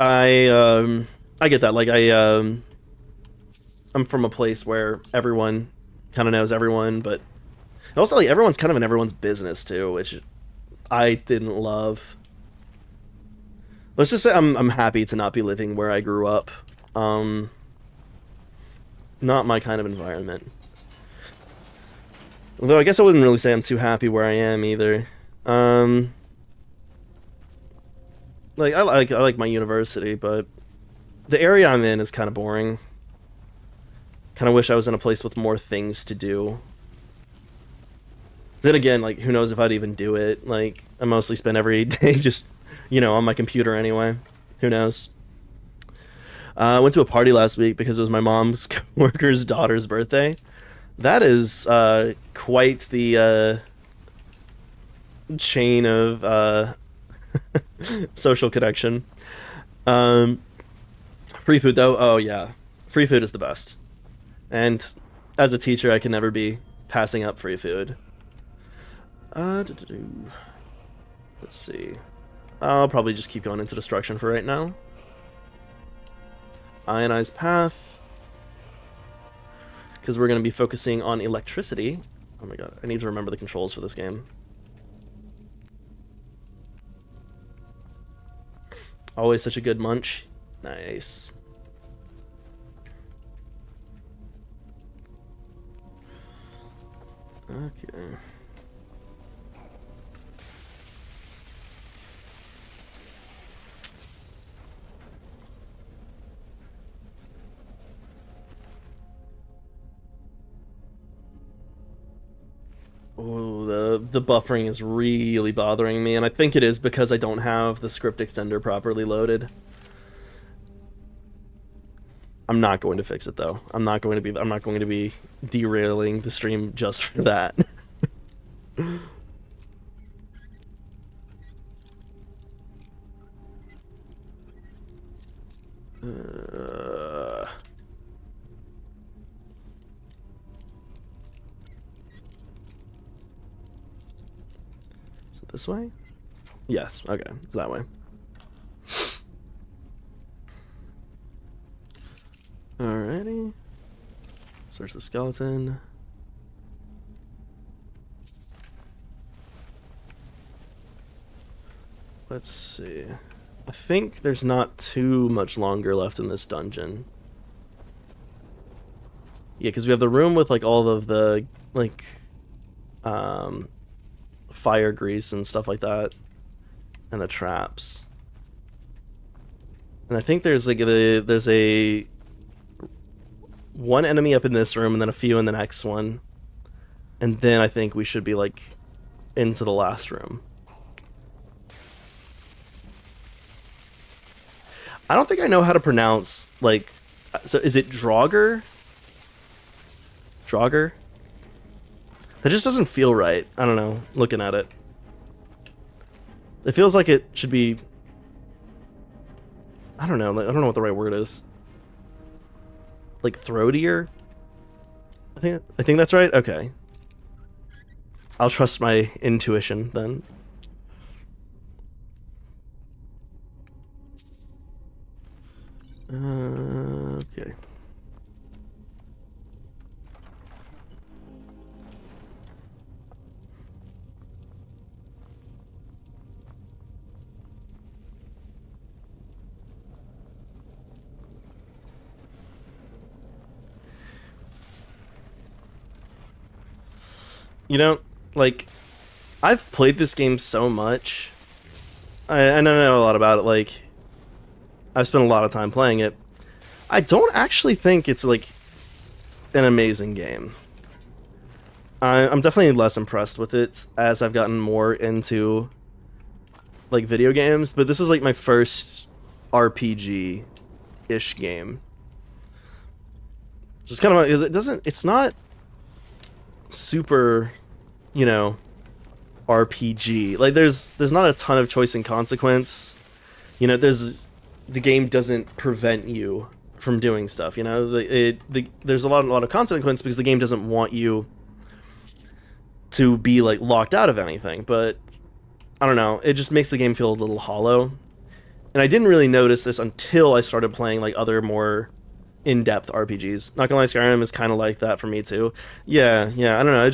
I get that. Like I'm from a place where everyone kind of knows everyone, but also like everyone's kind of in everyone's business too, which I didn't love. Let's just say I'm happy to not be living where I grew up. Not my kind of environment. Although I guess I wouldn't really say I'm too happy where I am either. Like I like my university, but the area I'm in is kind of boring. Kind of wish I was in a place with more things to do. Then again, like who knows if I'd even do it? Like I mostly spend every day just, on my computer anyway. Who knows? I went to a party last week because it was my mom's coworker's daughter's birthday. That is quite the chain of social connection. Free food though, oh yeah, free food is the best. And as a teacher, I can never be passing up free food. Let's see. I'll probably just keep going into destruction for right now. Ionized path. Because we're going to be focusing on electricity. Oh my god, I need to remember the controls for this game. Always such a good munch. Nice. Okay. Oh, the buffering is really bothering me, and I think it is because I don't have the script extender properly loaded. I'm not going to fix it though. I'm not going to be derailing the stream just for that. Is it this way? Yes, okay, it's that way. Alrighty. Search the skeleton. Let's see. I think there's not too much longer left in this dungeon. Yeah, because we have the room with like all of the like fire grease and stuff like that, and the traps. And I think there's like there's a one enemy up in this room and then a few in the next one. And then I think we should be like into the last room. I don't think I know how to pronounce like, so is it Draugr? Draugr? That just doesn't feel right. I don't know, looking at it. It feels like it should be, I don't know, like, I don't know what the right word is. Like throatier? I think that's right. Okay. I'll trust my intuition then. Okay. Like, I've played this game so much. I know a lot about it, like, I've spent a lot of time playing it. I don't actually think it's, like, an amazing game. I'm definitely less impressed with it as I've gotten more into, like, video games, but this was, like, my first RPG ish game. Just kind of because it's not super, you know, RPG. Like there's not a ton of choice and consequence. You know, the game doesn't prevent you from doing stuff. You know, there's a lot of consequence because the game doesn't want you to be like locked out of anything. But I don't know, it just makes the game feel a little hollow. And I didn't really notice this until I started playing like other more in-depth RPGs. Not gonna lie, Skyrim is kind of like that for me too. Yeah, I don't know.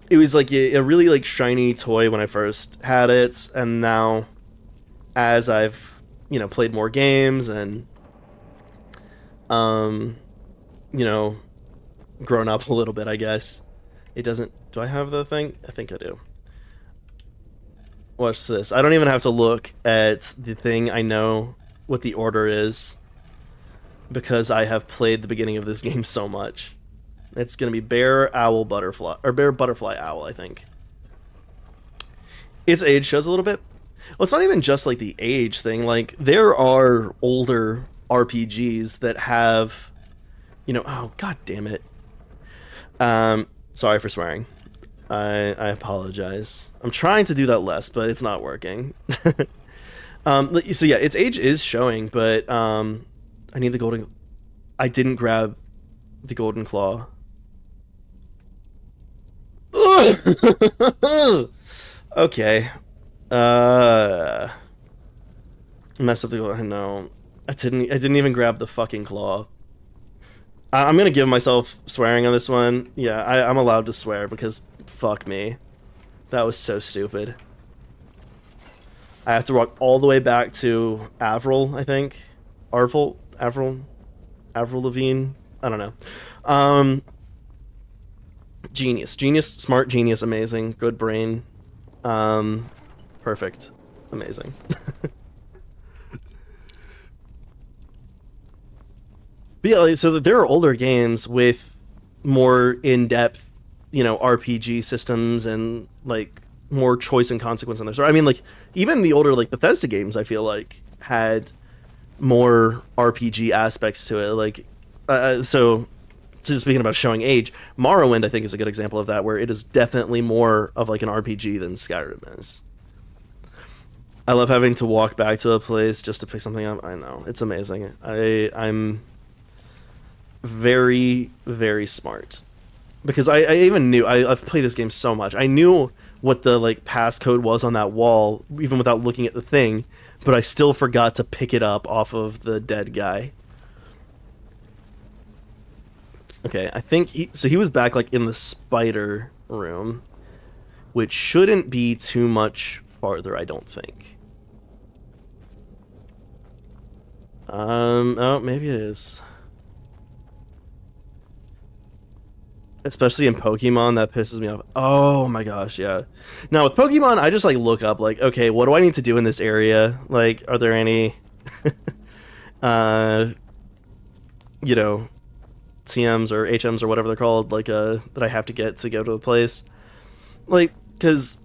It was like a really like shiny toy when I first had it, and now as I've played more games and you know grown up a little bit, I guess it doesn't. Do I have the thing? I think I do. Watch this. I don't even have to look at the thing. I know what the order is because I have played the beginning of this game so much. It's gonna be bear, owl, butterfly, or bear, butterfly, owl, I think. Its age shows a little bit. Well, it's not even just like the age thing. Like there are older RPGs that have, oh god damn it. Sorry for swearing. I apologize. I'm trying to do that less, but it's not working. So yeah, its age is showing, but I need the golden. I didn't grab the golden claw. Okay. Mess up the golden. No, I didn't even grab the fucking claw. I'm gonna give myself swearing on this one. Yeah, I'm allowed to swear because fuck me. That was so stupid. I have to walk all the way back to Avril, I think. Avril Lavigne? I don't know. Genius, smart genius, amazing, good brain. Perfect. Amazing. But yeah, so there are older games with more in-depth, RPG systems and like more choice and consequence in there. So I mean, like even the older like Bethesda games, I feel like had more RPG aspects to it. Like, so speaking about showing age, Morrowind I think is a good example of that, where it is definitely more of like an RPG than Skyrim is. I love having to walk back to a place just to pick something up. I know, it's amazing. I'm very, very smart. Because I even knew, I've played this game so much. I knew what the like passcode was on that wall, even without looking at the thing, but I still forgot to pick it up off of the dead guy. Okay, I think he was back like in the spider room, which shouldn't be too much farther, I don't think. Oh, maybe it is. Especially in Pokemon, that pisses me off. Oh my gosh, yeah. Now with Pokemon, I just like look up like, okay, what do I need to do in this area? Like, are there any TMs or HMs or whatever they're called, like that I have to get to go to a place? Like, cause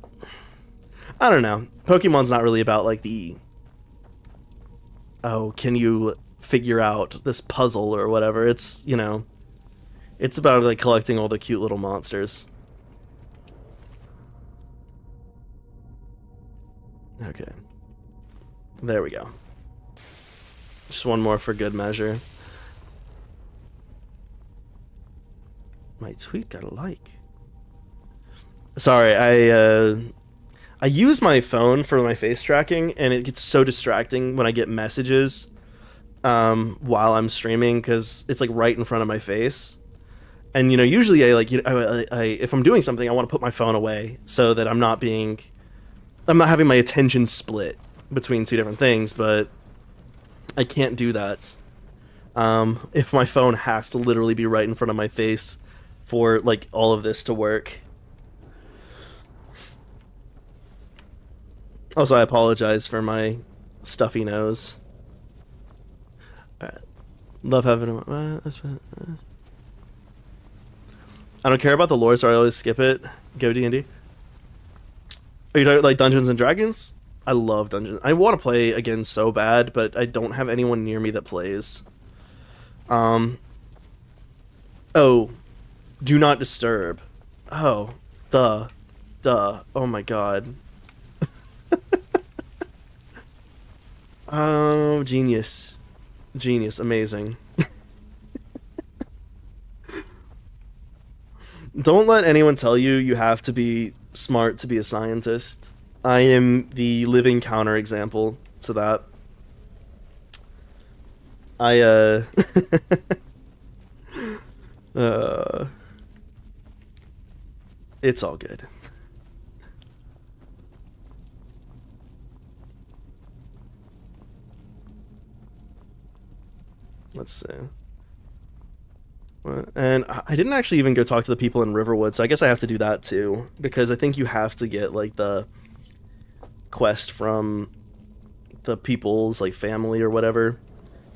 I don't know. Pokemon's not really about like the can you figure out this puzzle or whatever. It's, it's about like collecting all the cute little monsters. Okay. There we go. Just one more for good measure. My tweet got a like. Sorry, I use my phone for my face tracking, and it gets so distracting when I get messages while I'm streaming because it's like right in front of my face. And usually I like if I'm doing something, I want to put my phone away so that I'm not having my attention split between two different things, but I can't do that if my phone has to literally be right in front of my face for like all of this to work. Also, I apologize for my stuffy nose. Love having I don't care about the lore, so I always skip it. Go D&D. Are you talking like Dungeons and Dragons? I love Dungeons. I want to play again so bad, but I don't have anyone near me that plays. Oh, do not disturb. Oh, duh. Oh my god. Oh, genius. Genius, amazing. Don't let anyone tell you you have to be smart to be a scientist. I am the living counterexample to that. I, it's all good. Let's see. And I didn't actually even go talk to the people in Riverwood, so I guess I have to do that too, because I think you have to get like the quest from the people's like family or whatever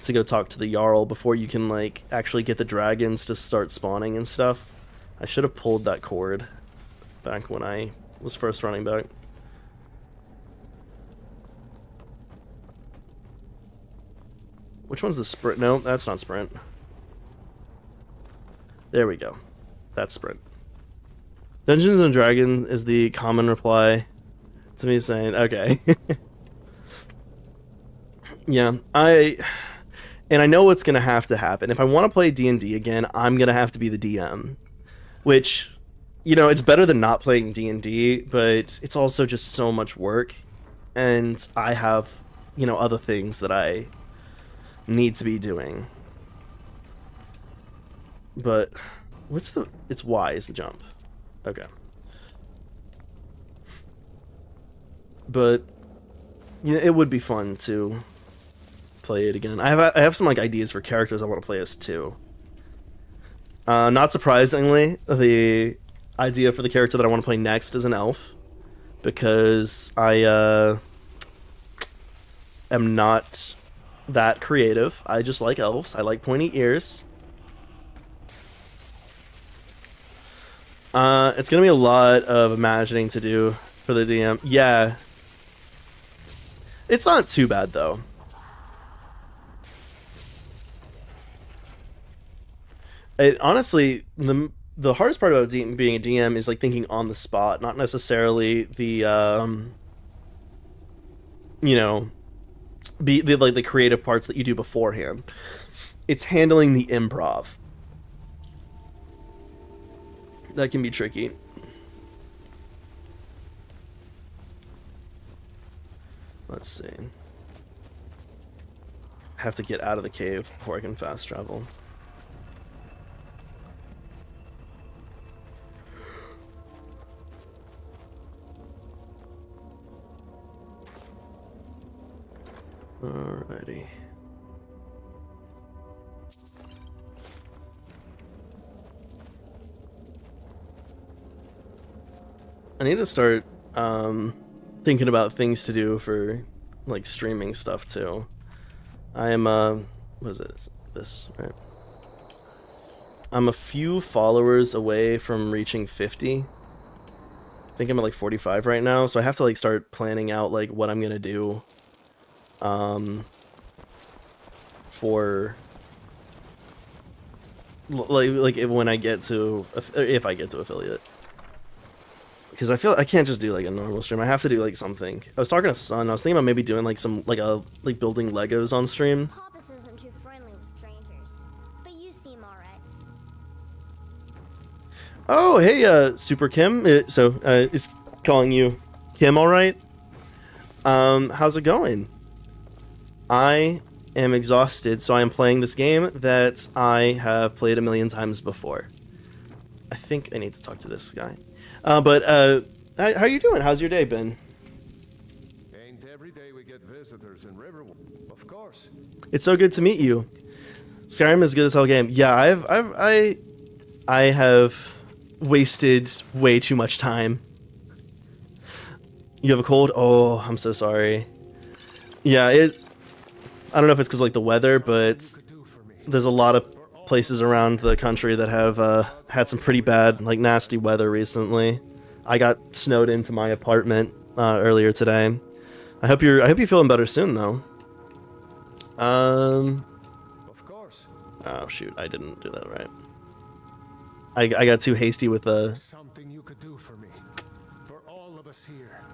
to go talk to the Jarl before you can like actually get the dragons to start spawning and stuff. I should have pulled that cord back when I was first running back. Which one's the sprint? No, that's not sprint. There we go. That's sprint. Dungeons and Dragons is the common reply to me saying, okay. Yeah, I know what's going to have to happen. If I want to play D&D again, I'm going to have to be the DM. Which, you know, it's better than not playing D&D, but it's also just so much work. And I have, you know, other things that I need to be doing. But what's the... It's Y is the jump. Okay. But you know, it would be fun to play it again. I have some like ideas for characters I want to play as too. Not surprisingly, the idea for the character that I want to play next is an elf, because I am not that creative. I just like elves. I like pointy ears. It's gonna be a lot of imagining to do for the DM. Yeah. It's not too bad though. It honestly, the hardest part about being a DM is like thinking on the spot, not necessarily the you know, like the creative parts that you do beforehand. It's handling the improv that can be tricky. Let's see. Have to get out of the cave before I can fast travel. Alrighty. I need to start thinking about things to do for like streaming stuff too. I am what is it? This, right? I'm a few followers away from reaching 50. I think I'm at like 45 right now, so I have to like start planning out like what I'm gonna do for like when I get to, if I get to affiliate. Because I feel I can't just do like a normal stream. I have to do like something. I was talking to Sun. I was thinking about maybe doing like some like building Legos on stream. Poppus isn't too friendly with strangers, but you seem alright. Oh, hey, Super Kim. Is calling you Kim all right? How's it going? I am exhausted, so I am playing this game that I have played a million times before. I think I need to talk to this guy. But how you doing? How's your day been? Ain't every day we get visitors in Riverwood. Of course. It's so good to meet you. Skyrim is good as hell game. Yeah, I have wasted way too much time. You have a cold? Oh, I'm so sorry. Yeah, I don't know if it's because like the weather, but there's a lot of places around the country that have had some pretty bad, like nasty weather recently. I got snowed into my apartment earlier today, I hope you're feeling better soon though. Of course. Oh shoot, I didn't do that right. I got too hasty with the. Something you could do for me. For all of us here.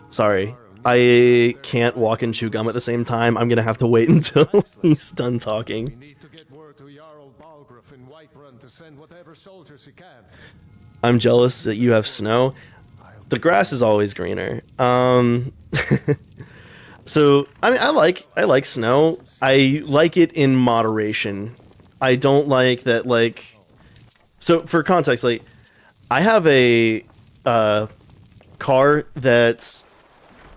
Sorry, I can't walk and chew gum at the same time. I'm gonna have to wait until he's done We talking. need to get word to Jarl Balgruuf in Whiterun to send whatever soldiers he can. I'm jealous that you have snow. The grass is always greener. So I mean, I like snow. I like it in moderation. I don't like that, like. So for context, like, I have a car that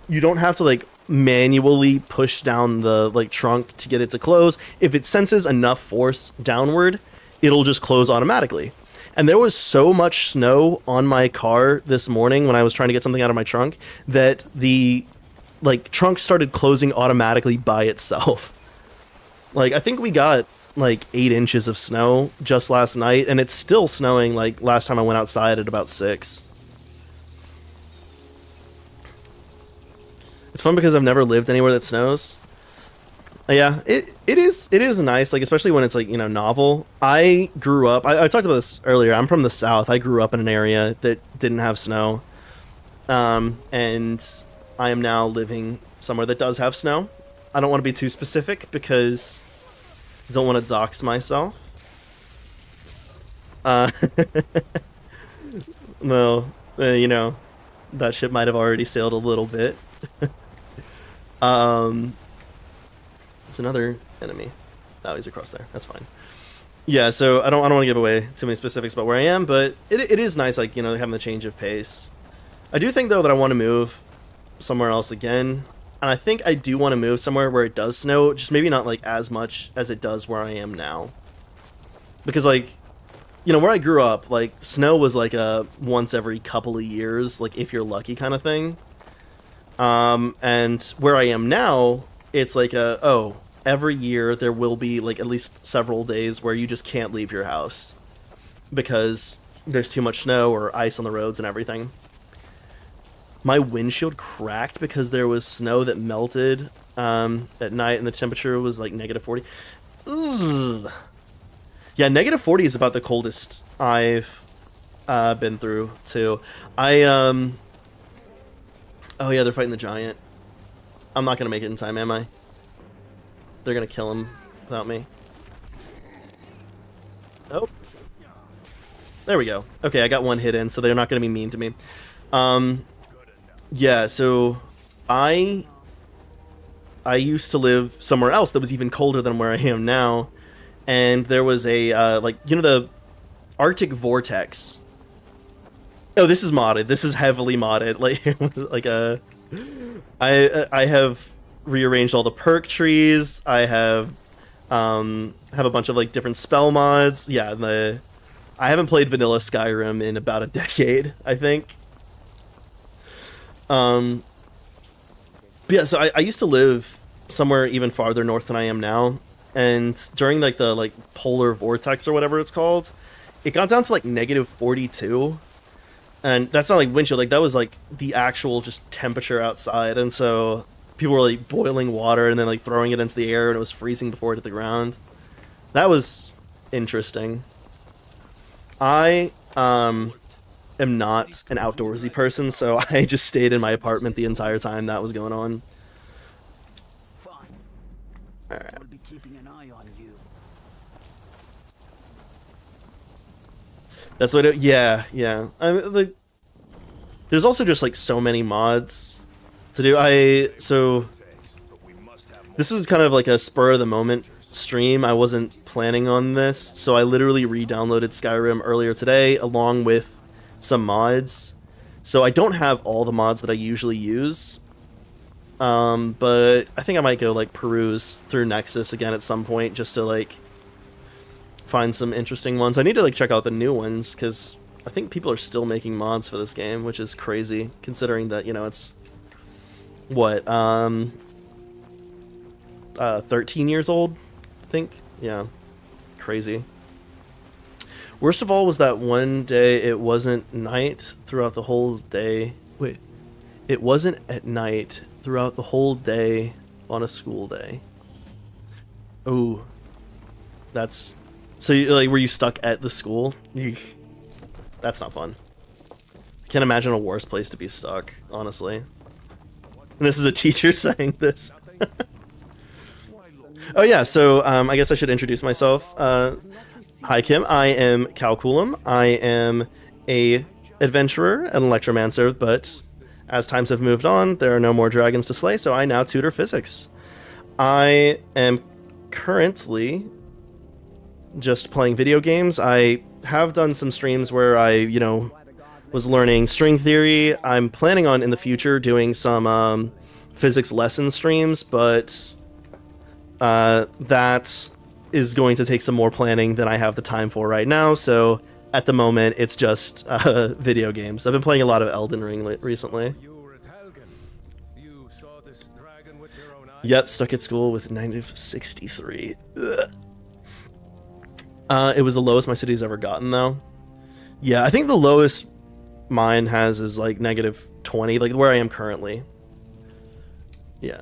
you don't have to like manually push down the like trunk to get it to close. If it senses enough force downward, it'll just close automatically. And there was so much snow on my car this morning when I was trying to get something out of my trunk that the like trunk started closing automatically by itself. Like, I think we got like 8 inches of snow just last night, and it's still snowing like last time I went outside at about 6. It's fun because I've never lived anywhere that snows. Yeah, it is nice, like, especially when it's like, you know, novel. I grew up, I talked about this earlier, I'm from the south. I grew up in an area that didn't have snow, and I am now living somewhere that does have snow. I don't want to be too specific because I don't want to dox myself. No, you know, that ship might have already sailed a little bit. It's another enemy. Oh, he's across there. That's fine. Yeah, so I don't want to give away too many specifics about where I am, but it is nice, like, you know, having the change of pace. I do think though that I want to move somewhere else again, and I think I do want to move somewhere where it does snow, just maybe not like as much as it does where I am now. Because, like, you know, where I grew up, like, snow was like a once every couple of years, like if you're lucky kind of thing. And where I am now, it's like every year there will be like at least several days where you just can't leave your house because there's too much snow or ice on the roads and everything. My windshield cracked because there was snow that melted at night, and the temperature was like -40. Ugh. Yeah, -40 is about the coldest I've been through too. Oh yeah, they're fighting the giant. I'm not gonna make it in time, am I? They're gonna kill him without me. Oh. There we go. Okay, I got one hit in, so they're not gonna be mean to me. Yeah, so I used to live somewhere else that was even colder than where I am now, and there was a like, you know, the Arctic vortex. Oh, this is modded. This is heavily modded. Like I have rearranged all the perk trees. I have a bunch of like different spell mods. Yeah, I haven't played vanilla Skyrim in about a decade, I think. But yeah, so I used to live somewhere even farther north than I am now, and during like the like polar vortex or whatever it's called, it got down to like -42. And that's not like windshield, like that was like the actual just temperature outside, and so people were like boiling water and then like throwing it into the air, and it was freezing before it hit the ground. That was interesting. I am not an outdoorsy person, so I just stayed in my apartment the entire time that was going on. Fine. Alright. I'll be keeping an eye on you. That's what yeah. I mean, like, there's also just like so many mods to do. So this was kind of like a spur of the moment stream. I wasn't planning on this, so I literally re-downloaded Skyrim earlier today along with some mods. So I don't have all the mods that I usually use. But I think I might go like peruse through Nexus again at some point just to like find some interesting ones. I need to like check out the new ones because I think people are still making mods for this game, which is crazy considering that, you know, it's what 13 years old, I think. Yeah, crazy. Worst of all was that one day it wasn't night throughout the whole day. Wait, it wasn't at night throughout the whole day on a school day. Oh, that's so. Like, were you stuck at the school? Eek. That's not fun. I can't imagine a worse place to be stuck, honestly. And this is a teacher saying this. Oh yeah, so I guess I should introduce myself. Hi Kim, I am Calculum. I am a adventurer and electromancer, but as times have moved on, there are no more dragons to slay, so I now tutor physics. I am currently just playing video games. I have done some streams where I, you know, was learning string theory. I'm planning on in the future doing some physics lesson streams, but that is going to take some more planning than I have the time for right now, so at the moment it's just video games. I've been playing a lot of Elden Ring recently. Yep, stuck at school with -63. Ugh. It was the lowest my city's ever gotten, though. Yeah, I think the lowest mine has is like -20, like where I am currently. Yeah.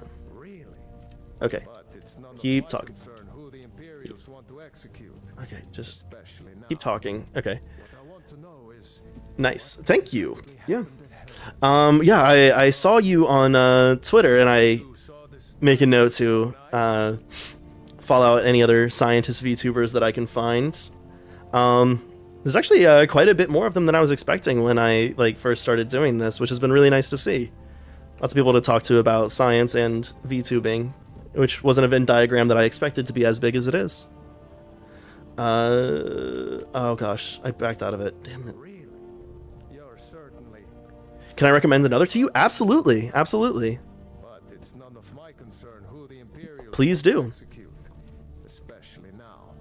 Okay. Keep talking. Okay, just keep talking. Okay. Nice. Thank you. Yeah. Yeah, I saw you on Twitter, and I make a note to follow out any other scientist VTubers that I can find. There's actually quite a bit more of them than I was expecting when I first started doing this, which has been really nice to see. Lots of people to talk to about science and VTubing, which was an Venn diagram that I expected to be as big as it is. Oh gosh, I backed out of it. Damn it. Can I recommend another to you? Absolutely, absolutely. Please do. Especially now.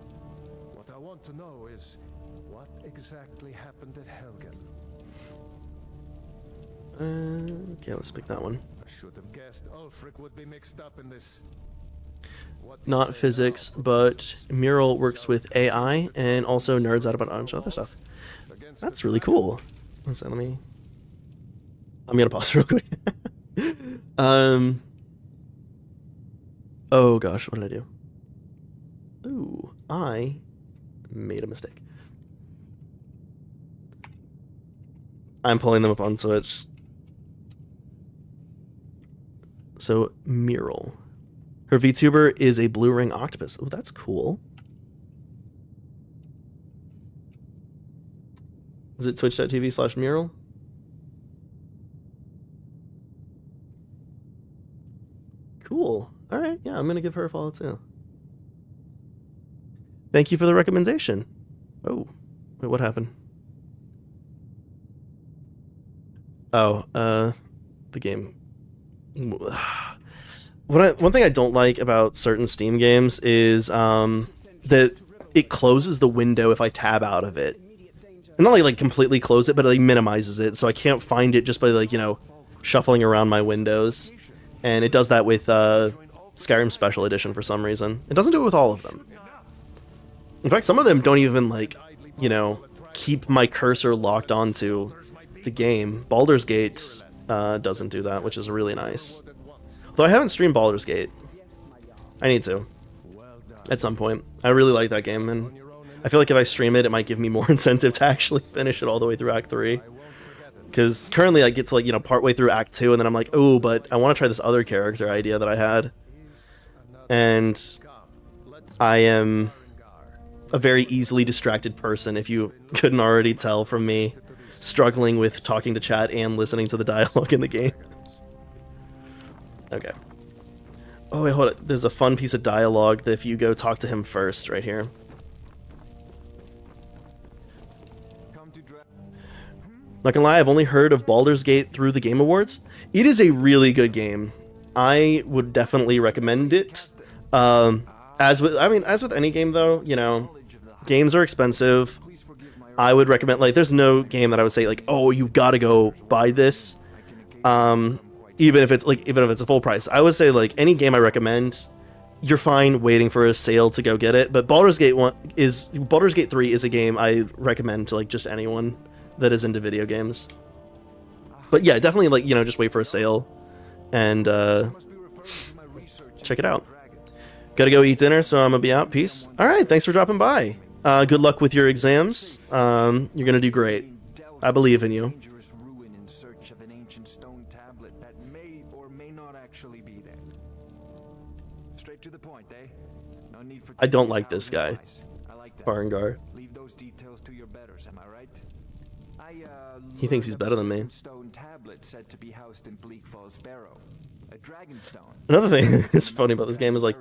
What I want to know is what exactly happened at Helgen. Okay, let's pick that one. I should have guessed Ulfric would be mixed up in this. Not physics, but Mural works with AI and also nerds out about a bunch of other stuff. That's really cool. So I'm gonna pause real quick. Oh gosh, what did I do? Ooh, I made a mistake. I'm pulling them up on Switch. So, Mural. Her VTuber is a blue ring octopus. Oh, that's cool. Is it twitch.tv/Mural? Cool. All right. Yeah, I'm going to give her a follow too. Thank you for the recommendation. Oh, wait, what happened? Oh, the game. One thing I don't like about certain Steam games is that it closes the window if I tab out of it. And not like completely close it, but it minimizes it, so I can't find it just by shuffling around my windows. And it does that with Skyrim Special Edition for some reason. It doesn't do it with all of them. In fact, some of them don't even keep my cursor locked onto the game. Baldur's Gate doesn't do that, which is really nice. Though I haven't streamed Baldur's Gate. I need to. At some point. I really like that game, and I feel like if I stream it, it might give me more incentive to actually finish it all the way through Act 3. Because currently I get to partway through Act 2, and then I'm like, oh, but I want to try this other character idea that I had. And I am a very easily distracted person, if you couldn't already tell from me struggling with talking to chat and listening to the dialogue in the game. Okay. Oh, wait, hold it. There's a fun piece of dialogue that if you go talk to him first, right here. Not gonna lie, I've only heard of Baldur's Gate through the Game Awards. It is a really good game. I would definitely recommend it. As with any game, though, games are expensive. I would recommend, there's no game that I would say, oh, you gotta go buy this. Even if it's a full price. I would say, any game I recommend, you're fine waiting for a sale to go get it. But Baldur's Gate 3 is a game I recommend to, just anyone that is into video games. But yeah, definitely, just wait for a sale and Must be referring to my research check it into out. the dragon. Gotta go eat dinner, so I'm gonna be out. Peace. All right, thanks for dropping by. Good luck with your exams. You're gonna do great. I believe in you. Dangerous ruin in search of an ancient stone tablet that may or may not actually be there. Straight to the point, eh? No need for I don't tedious like this hours and guy, lies. I like that. Farengar. Leave those details to your betters, am I right? He thinks he's learned of better a than me. certain stone tablet said to be housed in Bleak Falls Barrow. A dragon stone. Another thing that's funny about this game is like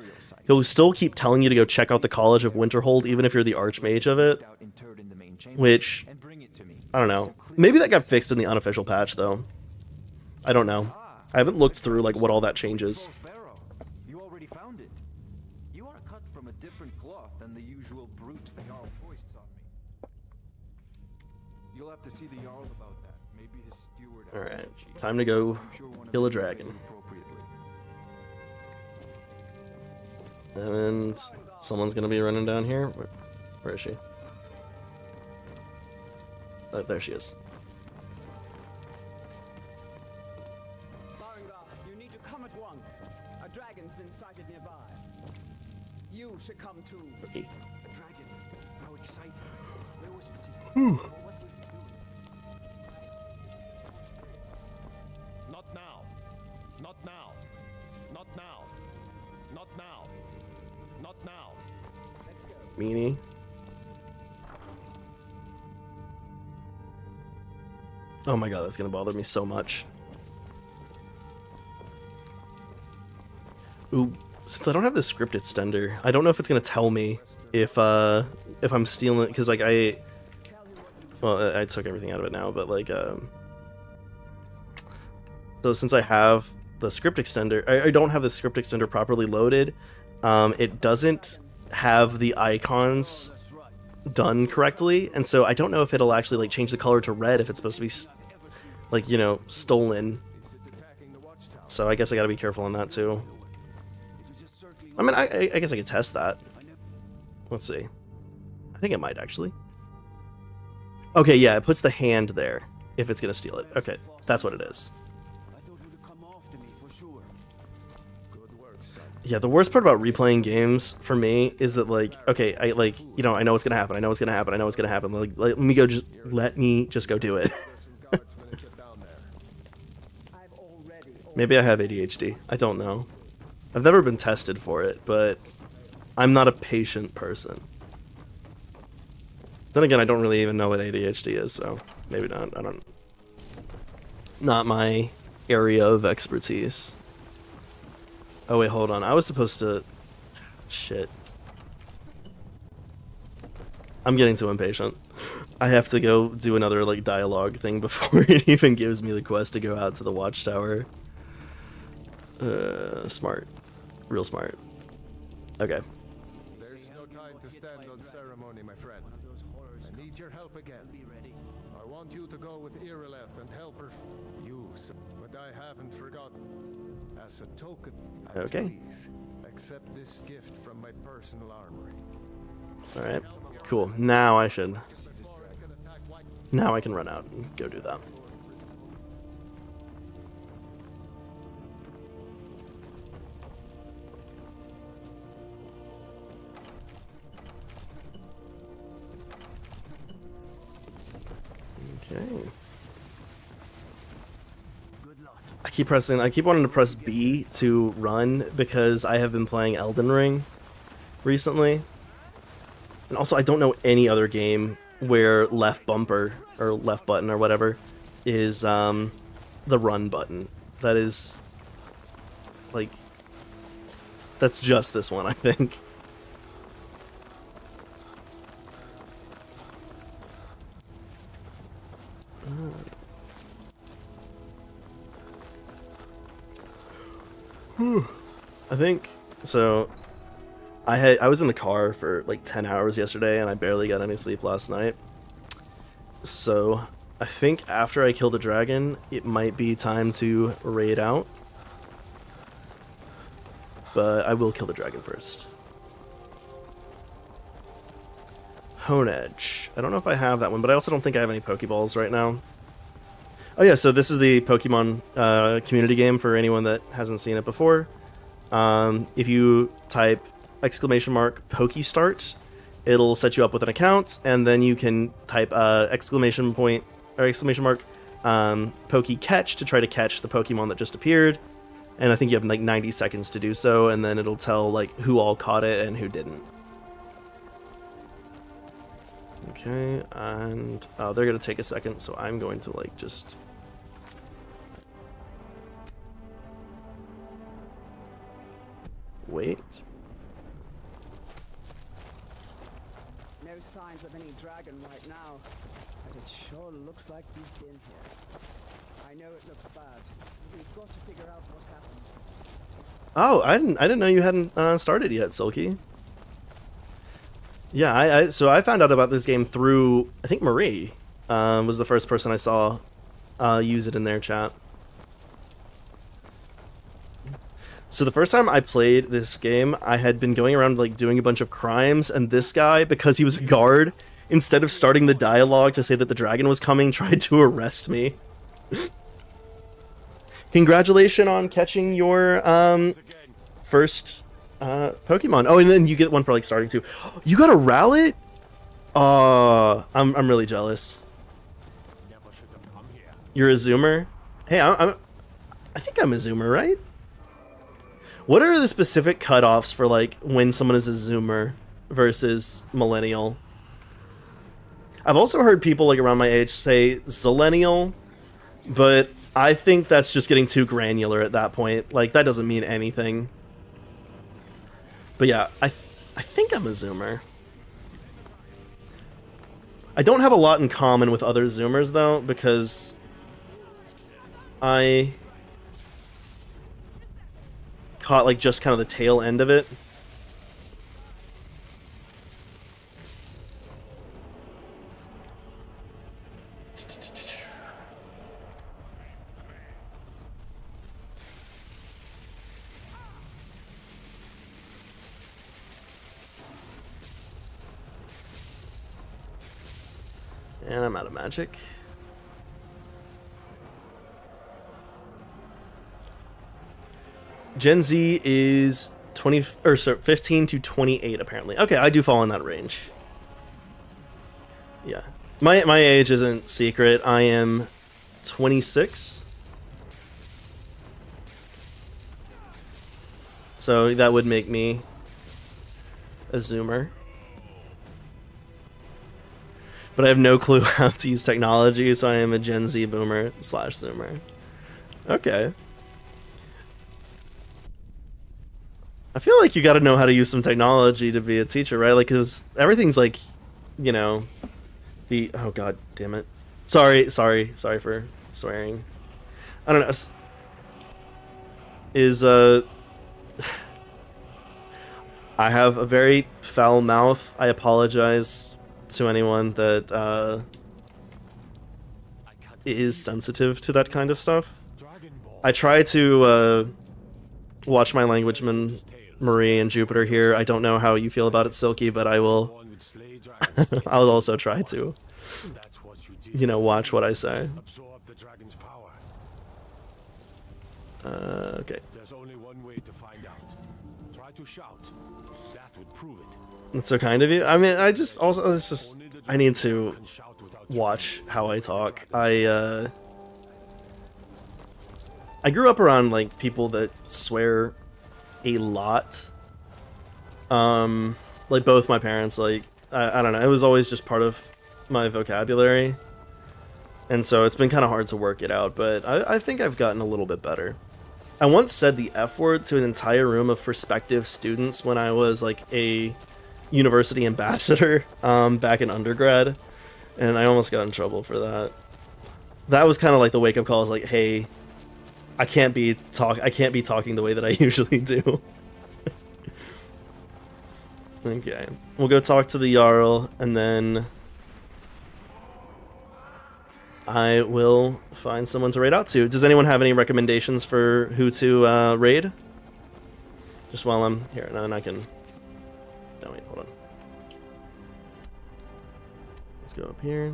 he'll still keep telling you to go check out the College of Winterhold even if you're the Archmage of it, Interred in the main chamber, which and bring it to me. I don't know. Maybe that got fixed in the unofficial patch though. I don't know. I haven't looked through like what all that changes. Falls Barrow. You already found it. You are cut from a different cloth than the usual brutes the Jarl foists on me. You'll have to see the Jarl about that. Maybe his steward. All right, time to go I'm sure one of kill a them will dragon. behave appropriately. And someone's gonna be running down here. Where is she? Oh, there she is. Farengar, you need to come at once. A dragon's been sighted nearby. You should come too. Okay. A dragon. How exciting. Where was it sitting? What was it doing? Not now. Not now. Not now. Not now. Not now. Let's go. Meanie. Oh my god, that's gonna bother me so much. Ooh, since I don't have the script extender, I don't know if it's gonna tell me if I'm stealing it, because like well, I took everything out of it now, but like so since I have the script extender, I don't have the script extender properly loaded. It doesn't have the icons done correctly, and so I don't know if it'll actually like change the color to red if it's supposed to be like, you know, stolen. So I guess I gotta be careful on that too. I mean, I guess I could test that. Let's see. I think it might actually. Okay, yeah, it puts the hand there if it's gonna steal it. Okay, that's what it is. I thought you'd come after me for sure. Good work, son. Yeah, the worst part about replaying games for me is that like, okay, I like, you know, I know what's gonna happen. I know what's gonna happen. I know what's gonna happen. Like, let me just go do it. I've already. Maybe I have ADHD. I don't know. I've never been tested for it, but I'm not a patient person. Then again, I don't really even know what ADHD is, so maybe not. I don't. Not my area of expertise. Oh wait, hold on. I was supposed to. Shit. I'm getting too impatient. I have to go do another like dialogue thing before it even gives me the quest to go out to the watchtower. Smart. Real smart. Okay. There's no time to stand on ceremony, my friend. I need your help again. Be ready. I want you to go with Irileth and help her. But I haven't forgotten. As a token, Okay. please accept this gift from my personal armory. Alright. Cool. Now I should. Before I can attack White. Now I can run out and go do that. Okay. Good luck. I keep wanting to press B to run because I have been playing Elden Ring recently. And also I don't know any other game where left bumper or left button or whatever is the run button. That is like that's just this one, I think. I think so. I was in the car for like 10 hours yesterday and I barely got any sleep last night. So I think after I kill the dragon, it might be time to raid out. But I will kill the dragon first. Hone Edge. I don't know if I have that one, but I also don't think I have any Pokeballs right now. Oh yeah, so this is the Pokemon community game for anyone that hasn't seen it before. If you type !Pokestart, it'll set you up with an account, and then you can type exclamation point or exclamation mark Pokecatch to try to catch the Pokemon that just appeared. And I think you have like 90 seconds to do so, and then it'll tell like who all caught it and who didn't. Okay, and they're gonna take a second, so I'm going to like just wait. No signs of any dragon right now, but it sure looks like he's been here. I know it looks bad. We've got to figure out what happened. Oh, I didn't know you hadn't started yet, Silky. Yeah, so I found out about this game through, I think Marie was the first person I saw use it in their chat. So the first time I played this game, I had been going around like doing a bunch of crimes, and this guy, because he was a guard, instead of starting the dialogue to say that the dragon was coming, tried to arrest me. Congratulations on catching your first Pokemon. Oh, and then you get one for like starting too. You got a Rowlet? Oh, I'm really jealous. You're a Zoomer? Hey, I think I'm a Zoomer, right? What are the specific cutoffs for like when someone is a Zoomer versus Millennial? I've also heard people like around my age say Zillennial, but I think that's just getting too granular at that point. Like, that doesn't mean anything. But yeah, I think I'm a Zoomer. I don't have a lot in common with other Zoomers, though, because I caught, like, just kind of the tail end of it. And I'm out of magic. Gen Z is 15 to 28 apparently. Okay, I do fall in that range. Yeah. My age isn't secret. I am 26. So that would make me a Zoomer. But I have no clue how to use technology, so I am a Gen Z boomer / Zoomer. Okay. I feel like you gotta know how to use some technology to be a teacher, right? Like, cause everything's like, you know, oh god damn it. Sorry for swearing. I don't know. I have a very foul mouth. I apologize to anyone that is sensitive to that kind of stuff. I try to watch my language, Marie and Jupiter here. I don't know how you feel about it, Silky, but I will. I'll also try to, you know, watch what I say. Okay. There's only one way to find out. Try to shout. That would prove it. That's so kind of you. I mean, I need to watch how I talk. I grew up around like people that swear a lot. Like both my parents, like I don't know, it was always just part of my vocabulary. And so it's been kind of hard to work it out, but I think I've gotten a little bit better. I once said the F word to an entire room of prospective students when I was like a university ambassador back in undergrad, and I almost got in trouble for that. That was kind of like the wake-up call. I was like, hey, I can't be talking the way that I usually do. Okay, we'll go talk to the Jarl, and then I will find someone to raid out to. Does anyone have any recommendations for who to raid? Just while I'm here, and then I can... No, wait, hold on. Let's go up here.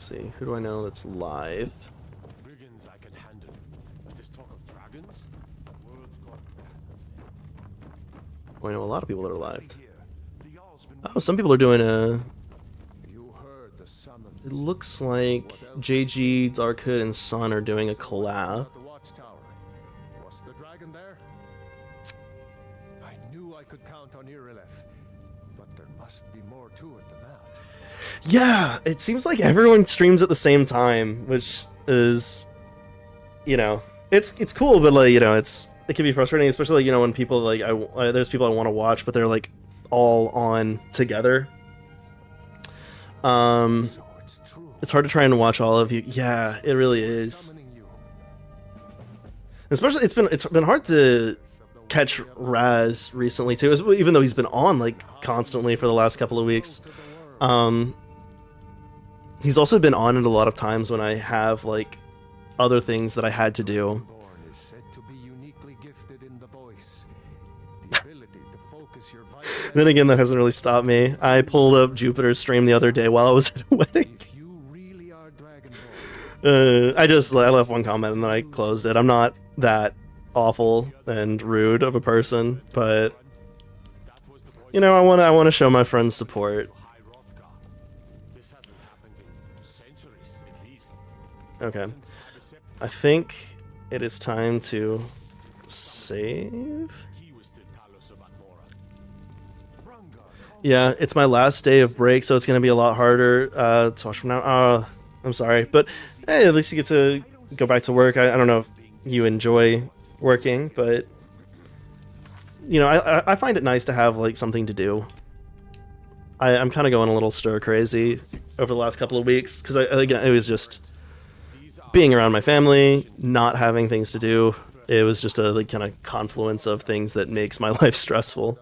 see. Who do I know that's live? Brigands I can handle. But this talk of dragons? World's gone mad. Oh, I know a lot of people that are live. Here, the Jarl's been Oh, some people are doing a... You heard the summons. It looks like JG, Dark Hood, and Sun are doing a collab. At the watchtower. Was the dragon there? I knew I could count on Irileth, but there must be more to it than that. Yeah, it seems like everyone streams at the same time, which is, you know, it's cool, but like, you know, it can be frustrating, especially like, you know, when people like there's people I want to watch, but they're like all on together. So it's true. It's hard to try and watch all of you. Yeah, it really is. Summoning you. Especially it's been hard to catch Raz recently too, even though he's been on like constantly for the last couple of weeks. He's also been on it a lot of times when I have like other things that I had to do. Born is said to be uniquely gifted in the voice. The ability to focus your vital Then again, that hasn't really stopped me. I pulled up Jupiter's stream the other day while I was at a wedding. If you really are Dragonborn, I left one comment and then I closed it. I'm not that awful and rude of a person, but you know, I want to show my friends support. High Hrothgar. This hasn't happened in centuries, at least. Okay, I think it is time to save. He was the Talos of Atmora. Rungar, Yeah, it's my last day of break, so it's gonna be a lot harder to watch from now. I'm sorry, but hey, at least you get to go back to work. I don't know if you enjoy working, but you know, I find it nice to have like something to do. I'm kind of going a little stir crazy over the last couple of weeks because again it was just being around my family, not having things to do. It was just a like kind of confluence of things that makes my life stressful.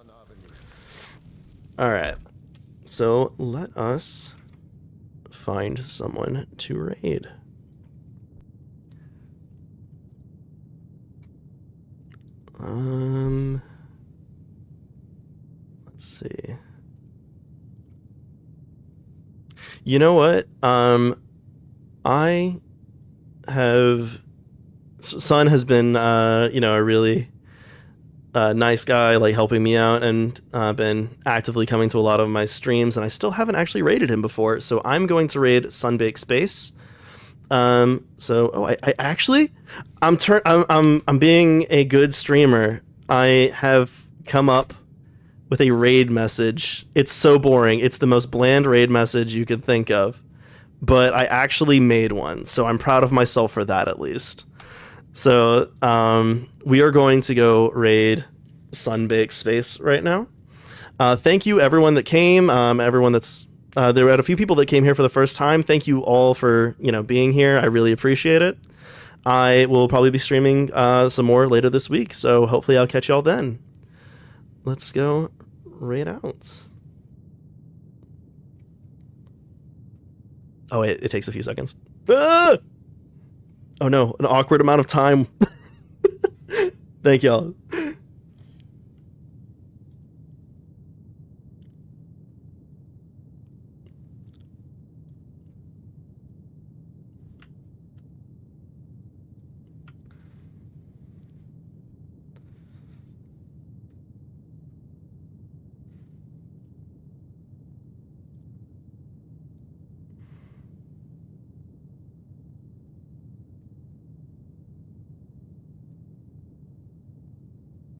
All right, so let us find someone to raid. Let's see. You know what? I have Sun has been you know, a really nice guy, like helping me out and been actively coming to a lot of my streams, and I still haven't actually raided him before, so I'm going to raid Sunbake Space. I actually I'm being a good streamer. I have come up with a raid message. It's so boring. It's the most bland raid message you could think of, but I actually made one, so I'm proud of myself for that at least. So we are going to go raid Sunbake Space right now. Thank you everyone that came. Everyone that's there were a few people that came here for the first time. Thank you all for being here. I really appreciate it. I will probably be streaming some more later this week, so hopefully I'll catch y'all then. Let's go raid out. Oh wait, it takes a few seconds. Ah! Oh no, an awkward amount of time. Thank y'all.